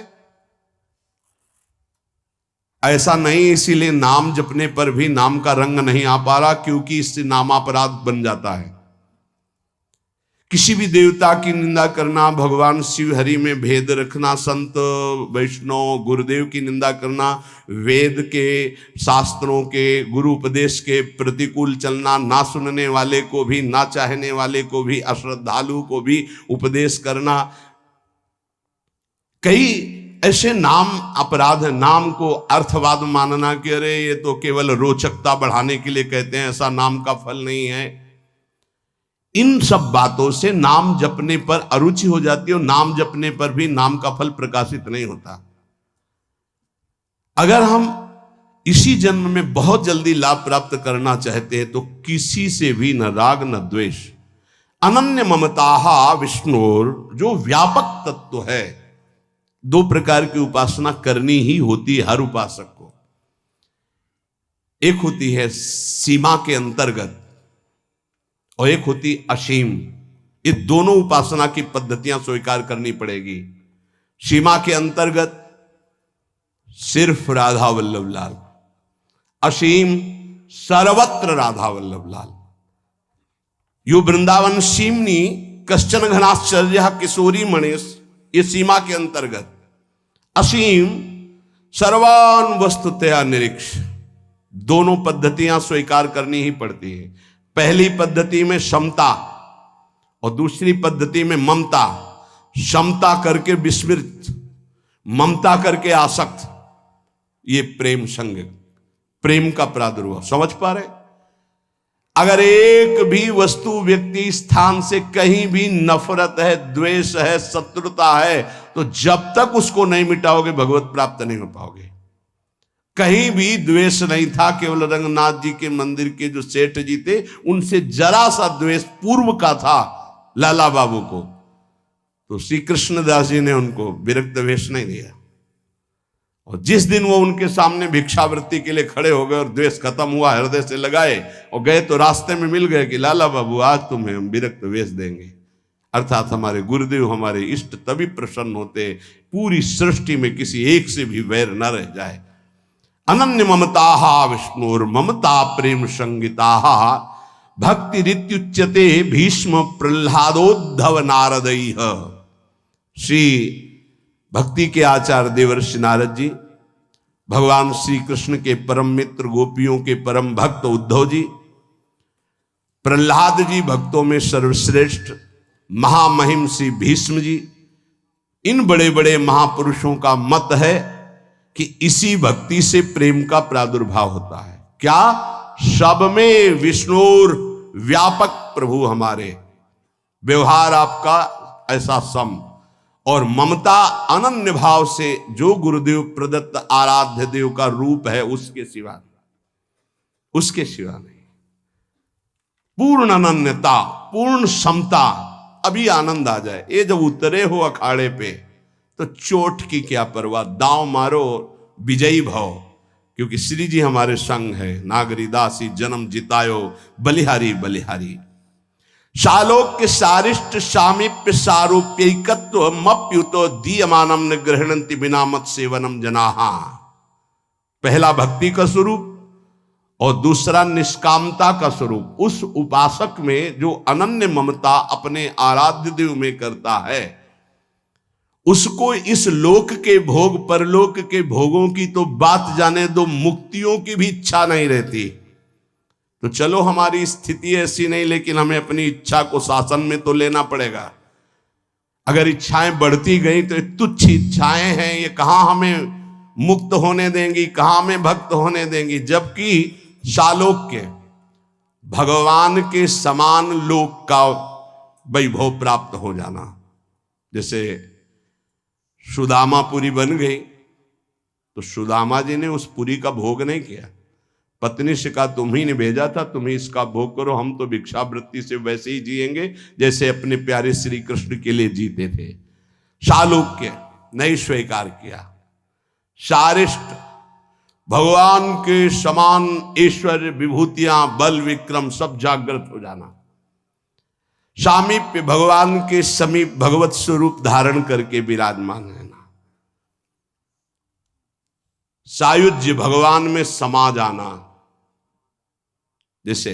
Speaker 1: ऐसा नहीं, इसीलिए नाम जपने पर भी नाम का रंग नहीं आ पा रहा, क्योंकि इससे नामापराध बन जाता है। किसी भी देवता की निंदा करना, भगवान शिव हरि में भेद रखना, संत वैष्णव गुरुदेव की निंदा करना, वेद के शास्त्रों के गुरु उपदेश के प्रतिकूल चलना, ना सुनने वाले को भी, ना चाहने वाले को भी, अश्रद्धालु को भी उपदेश करना, कई ऐसे नाम अपराध है। नाम को अर्थवाद मानना कि अरे ये तो केवल रोचकता बढ़ाने के लिए कहते हैं, ऐसा नाम का फल नहीं है। इन सब बातों से नाम जपने पर अरुचि हो जाती है, और नाम जपने पर भी नाम का फल प्रकाशित नहीं होता। अगर हम इसी जन्म में बहुत जल्दी लाभ प्राप्त करना चाहते हैं तो किसी से भी न राग न द्वेष। अनन्य ममता विष्णुर, जो व्यापक तत्व है। दो प्रकार की उपासना करनी ही होती है हर उपासक को। एक होती है सीमा के अंतर्गत और एक होती असीम। ये दोनों उपासना की पद्धतियां स्वीकार करनी पड़ेगी। सीमा के अंतर्गत सिर्फ राधा वल्लभ लाल, असीम सर्वत्र राधा वल्लभ लाल। यो वृंदावन सीमनी कश्चन घनाश्चर्य किशोरी मणेश, ये सीमा के अंतर्गत। असीम सर्वान वस्तुतया निरीक्ष, दोनों पद्धतियां स्वीकार करनी ही पड़ती है। पहली पद्धति में समता और दूसरी पद्धति में ममता। समता करके विस्मृत, ममता करके आसक्त, ये प्रेम संग, प्रेम का प्रादुर्भाव। समझ पा रहे? अगर एक भी वस्तु, व्यक्ति, स्थान से कहीं भी नफरत है, द्वेष है, शत्रुता है, तो जब तक उसको नहीं मिटाओगे भगवत प्राप्त नहीं हो पाओगे। कहीं भी द्वेष नहीं था, केवल रंगनाथ जी के मंदिर के जो सेठ जी थे उनसे जरा सा द्वेष पूर्व का था लाला बाबू को, तो श्री कृष्णदास जी ने उनको विरक्त वेश नहीं दिया। और जिस दिन वो उनके सामने भिक्षावृत्ति के लिए खड़े हो गए और द्वेष खत्म हुआ, हृदय से लगाए और गए, तो रास्ते में मिल गए कि लाला बाबू आज तुम्हें हम विरक्त वेश देंगे। अर्थात हमारे गुरुदेव, हमारे इष्ट तभी प्रसन्न होते पूरी सृष्टि में किसी एक से भी वैर न रह जाए। अनन्य ममता विष्णुर ममता प्रेम संगिता भक्ति रित्युच्यते भीष्म प्रह्लादोद्धव नारदैः। श्री भक्ति के आचार्य देवर्षि नारद जी, भगवान श्री कृष्ण के परम मित्र, गोपियों के परम भक्त उद्धव जी, प्रह्लाद जी भक्तों में सर्वश्रेष्ठ, महामहिम श्री भीष्म जी, इन बड़े बड़े महापुरुषों का मत है कि इसी भक्ति से प्रेम का प्रादुर्भाव होता है। क्या? सब में विष्णुर व्यापक प्रभु हमारे, व्यवहार आपका ऐसा सम, और ममता अनन्य भाव से जो गुरुदेव प्रदत्त आराध्य देव का रूप है उसके सिवा, उसके सिवा नहीं। पूर्ण अनन्यता, पूर्ण समता, अभी आनंद आ जाए। ये जब उतरे हो अखाड़े पे तो चोट की क्या परवाह, दांव मारो विजयी भव, क्योंकि श्री जी हमारे संग है। नागरी दासी जन्म जितायो बलिहारी बलिहारी। शालोक्य सारिष्ट सामीप्य सारूप्यैकत्व मप्युतो दीयमानम न गृह्णन्ति बिना मत सेवनम जनाहा। पहला भक्ति का स्वरूप और दूसरा निष्कामता का स्वरूप। उस उपासक में जो अनन्य ममता अपने आराध्य देव में करता है, उसको इस लोक के भोग, परलोक के भोगों की तो बात जाने दो, मुक्तियों की भी इच्छा नहीं रहती। तो चलो हमारी स्थिति ऐसी नहीं, लेकिन हमें अपनी इच्छा को शासन में तो लेना पड़ेगा। अगर इच्छाएं बढ़ती गई तो तुच्छ इच्छाएं हैं, ये कहां हमें मुक्त होने देंगी, कहां हमें भक्त होने देंगी। जबकि शालोक्य, भगवान के समान लोक का वैभव प्राप्त हो जाना। जैसे सुदामा पुरी बन गई तो सुदामा जी ने उस पुरी का भोग नहीं किया, पत्नी से कहा तुम ही ने भेजा था, तुम ही इसका भोग करो, हम तो भिक्षावृत्ति से वैसे ही जिएंगे जैसे अपने प्यारे श्री कृष्ण के लिए जीते थे। शालोक्य नहीं स्वीकार किया। शारिष्ट, भगवान के समान ऐश्वर्य, विभूतियां, बल, विक्रम सब जागृत हो जाना। सामीप्य, भगवान के समीप भगवत स्वरूप धारण करके विराजमान रहना। सायुज्य, भगवान में समा जाना। जैसे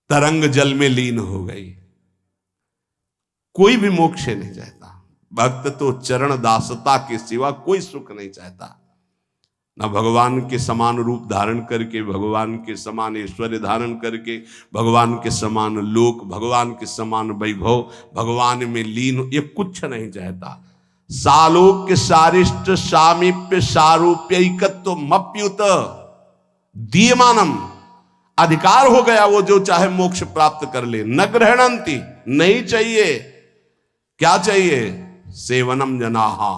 Speaker 1: तरंग जल में लीन हो गई, कोई भी मोक्ष नहीं चाहता। भक्त तो चरण दासता के सिवा कोई सुख नहीं चाहता। न भगवान के समान रूप धारण करके, भगवान के समान ऐश्वर्य धारण करके, भगवान के समान लोक, भगवान के समान वैभव, भगवान में लीन, ये कुछ नहीं चाहता। सालोक्य सारिष्ट सामीप्य सारूप्यैकत्व मप्युत दीयमानम। अधिकार हो गया, वो जो चाहे मोक्ष प्राप्त कर ले। न ग्रहणंती, नहीं चाहिए। क्या चाहिए? सेवनम जनाहा,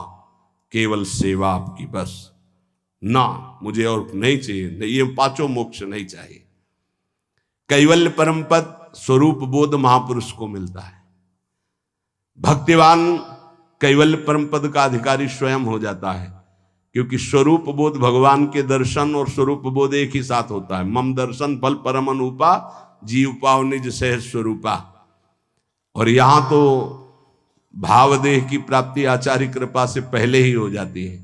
Speaker 1: केवल सेवा आपकी बस। ना मुझे और नहीं चाहिए, ये पांचों मोक्ष नहीं चाहिए। कैवल्य परम पद स्वरूप बोध महापुरुष को मिलता है। भक्तिवान कैवल्य परम पद का अधिकारी स्वयं हो जाता है, क्योंकि स्वरूप बोध, भगवान के दर्शन और स्वरूप बोध एक ही साथ होता है। मम दर्शन फल परम अनुपा जीव पाव निज सहज स्वरूपा। और यहां तो भावदेह की प्राप्ति आचार्य कृपा से पहले ही हो जाती है।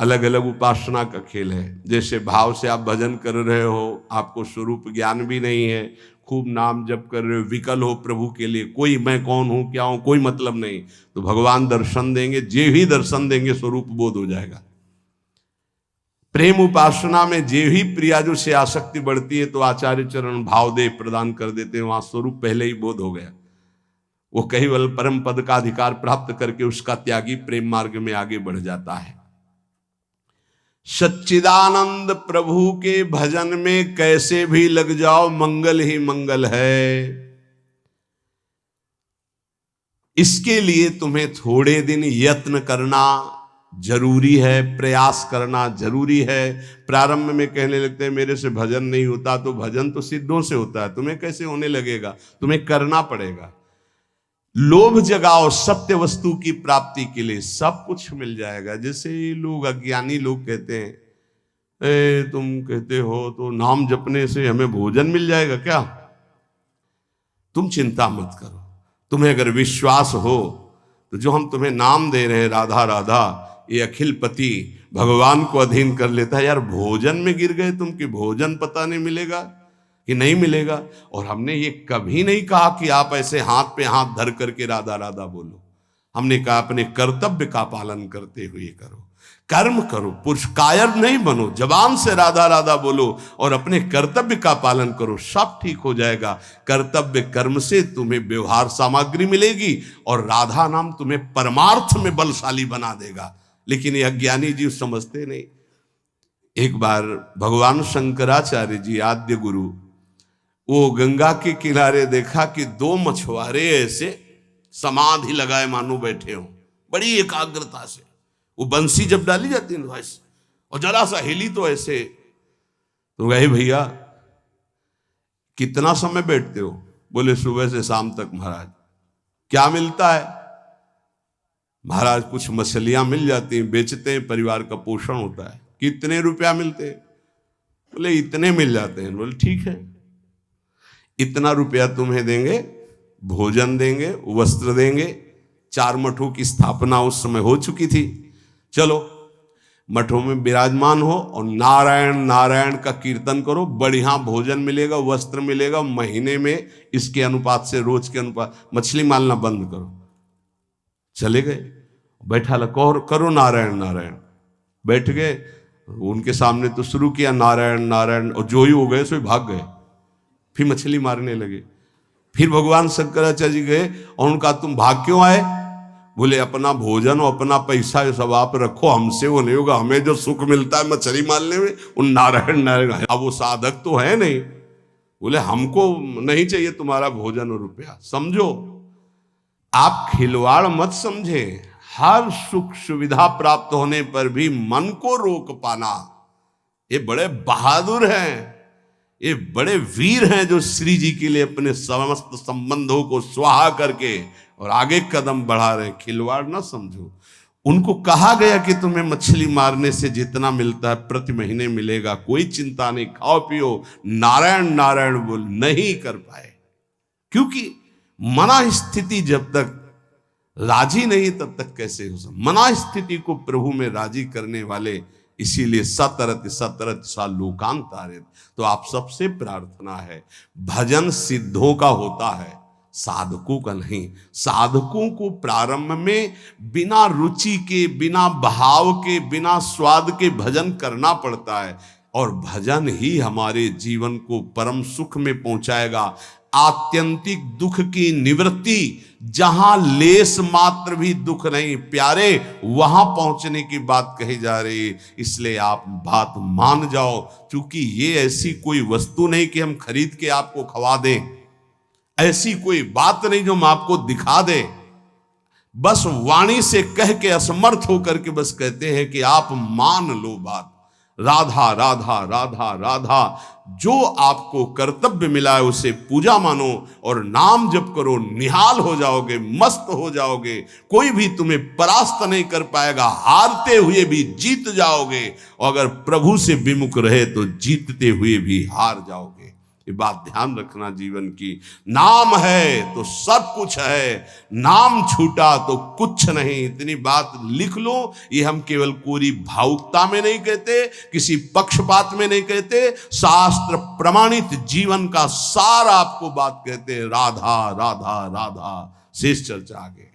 Speaker 1: अलग अलग उपासना का खेल है। जैसे भाव से आप भजन कर रहे हो, आपको स्वरूप ज्ञान भी नहीं है, खूब नाम जप कर रहे हो, विकल हो प्रभु के लिए, कोई मैं कौन हूं क्या हूं कोई मतलब नहीं, तो भगवान दर्शन देंगे। जे ही दर्शन देंगे स्वरूप बोध हो जाएगा। प्रेम उपासना में जे ही प्रियाजू से आसक्ति बढ़ती है तो आचार्य चरण भावदेव प्रदान कर देते हैं, वहां स्वरूप पहले ही बोध हो गया। वो केवल परम पद का अधिकार प्राप्त करके उसका त्यागी प्रेम मार्ग में आगे बढ़ जाता है। सच्चिदानंद प्रभु के भजन में कैसे भी लग जाओ, मंगल ही मंगल है। इसके लिए तुम्हें थोड़े दिन यत्न करना जरूरी है, प्रयास करना जरूरी है। प्रारंभ में कहने लगते हैं मेरे से भजन नहीं होता, तो भजन तो सिद्धों से होता है, तुम्हें कैसे होने लगेगा? तुम्हें करना पड़ेगा। लोभ जगाओ सत्य वस्तु की प्राप्ति के लिए, सब कुछ मिल जाएगा। जैसे लोग अज्ञानी लोग कहते हैं, तुम कहते हो तो नाम जपने से हमें भोजन मिल जाएगा क्या? तुम चिंता मत करो, तुम्हें अगर विश्वास हो तो जो हम तुम्हें नाम दे रहे हैं राधा राधा, ये अखिल पति भगवान को अधीन कर लेता है। यार भोजन में गिर गए तुम कि भोजन पता नहीं मिलेगा कि नहीं मिलेगा। और हमने ये कभी नहीं कहा कि आप ऐसे हाथ पे हाथ धर करके राधा राधा बोलो। हमने कहा अपने कर्तव्य का पालन करते हुए करो, कर्म करो, पुरुषकायर नहीं बनो, जबान से राधा राधा बोलो और अपने कर्तव्य का पालन करो, सब ठीक हो जाएगा। कर्तव्य कर्म से तुम्हें व्यवहार सामग्री मिलेगी और राधा नाम तुम्हें परमार्थ में बलशाली बना देगा। लेकिन ये अज्ञानी जीव समझते नहीं। एक बार भगवान शंकराचार्य जी आद्य गुरु, वो गंगा के किनारे देखा कि दो मछुआरे ऐसे समाधि लगाए मानो बैठे हो, बड़ी एकाग्रता से। वो बंसी जब डाली जाती है ना ऐसे, और जरा सा हिली तो ऐसे। तो गए भैया कितना समय बैठते हो? बोले सुबह से शाम तक महाराज। क्या मिलता है? महाराज कुछ मछलियां मिल जाती हैं, बेचते हैं, परिवार का पोषण होता है। कितने रुपया मिलते हैं? बोले इतने मिल जाते हैं। बोले ठीक है, इतना रुपया तुम्हें देंगे, भोजन देंगे, वस्त्र देंगे। 4 मठों की स्थापना उस समय हो चुकी थी। चलो मठों में विराजमान हो और नारायण नारायण का कीर्तन करो, बढ़िया भोजन मिलेगा, वस्त्र मिलेगा। महीने में इसके अनुपात से, रोज के अनुपात, मछली मारना बंद करो। चले गए, बैठा करो नारायण नारायण। बैठ गए, उनके सामने तो शुरू किया नारायण नारायण, और जो ही हो गए सो भाग गए। फिर मछली मारने लगे। फिर भगवान शंकराचार्य जी गए और उनका तुम भाग क्यों आए? बोले अपना भोजन और अपना पैसा ये सब आप रखो, हमसे वो नहीं होगा। हमें जो सुख मिलता है मछली मारने में, उन नारायण नारायण। अब वो साधक तो है नहीं। बोले हमको नहीं चाहिए तुम्हारा भोजन और रुपया। समझो, आप खिलवाड़ मत समझे। हर सुख सुविधा प्राप्त होने पर भी मन को रोक पाना, ये बड़े बहादुर हैं, ये बड़े वीर हैं जो श्री जी के लिए अपने समस्त संबंधों को स्वाहा करके और आगे कदम बढ़ा रहे। खिलवाड़ ना समझो। उनको कहा गया कि तुम्हें मछली मारने से जितना मिलता है प्रति महीने मिलेगा, कोई चिंता नहीं, खाओ पियो, नारायण नारायण बोल। नहीं कर पाए, क्योंकि मना स्थिति जब तक राजी नहीं तब तक कैसे हो सकता। मना स्थिति को प्रभु में राजी करने वाले, इसीलिए सतरत सतरत सा लोकांतारित। तो आप सबसे प्रार्थना है, भजन सिद्धों का होता है, साधकों का नहीं। साधकों को प्रारंभ में बिना रुचि के, बिना भाव के, बिना स्वाद के भजन करना पड़ता है, और भजन ही हमारे जीवन को परम सुख में पहुंचाएगा। आत्यंतिक दुख की निवृत्ति, जहां लेस मात्र भी दुख नहीं प्यारे, वहां पहुंचने की बात कही जा रही है। इसलिए आप बात मान जाओ, क्योंकि ये ऐसी कोई वस्तु नहीं कि हम खरीद के आपको खवा दें, ऐसी कोई बात नहीं जो हम आपको दिखा दें। बस वाणी से कह के असमर्थ होकर के बस कहते हैं कि आप मान लो बात। राधा राधा राधा राधा, जो आपको कर्तव्य मिला है उसे पूजा मानो और नाम जप करो, निहाल हो जाओगे, मस्त हो जाओगे। कोई भी तुम्हें परास्त नहीं कर पाएगा, हारते हुए भी जीत जाओगे, और अगर प्रभु से विमुख रहे तो जीतते हुए भी हार जाओगे। ये बात ध्यान रखना जीवन की। नाम है तो सब कुछ है, नाम छूटा तो कुछ नहीं। इतनी बात लिख लो। ये हम केवल कोरी भावुकता में नहीं कहते, किसी पक्षपात में नहीं कहते, शास्त्र प्रमाणित जीवन का सार आपको बात कहते हैं। राधा राधा राधा। शेष चर्चा आगे।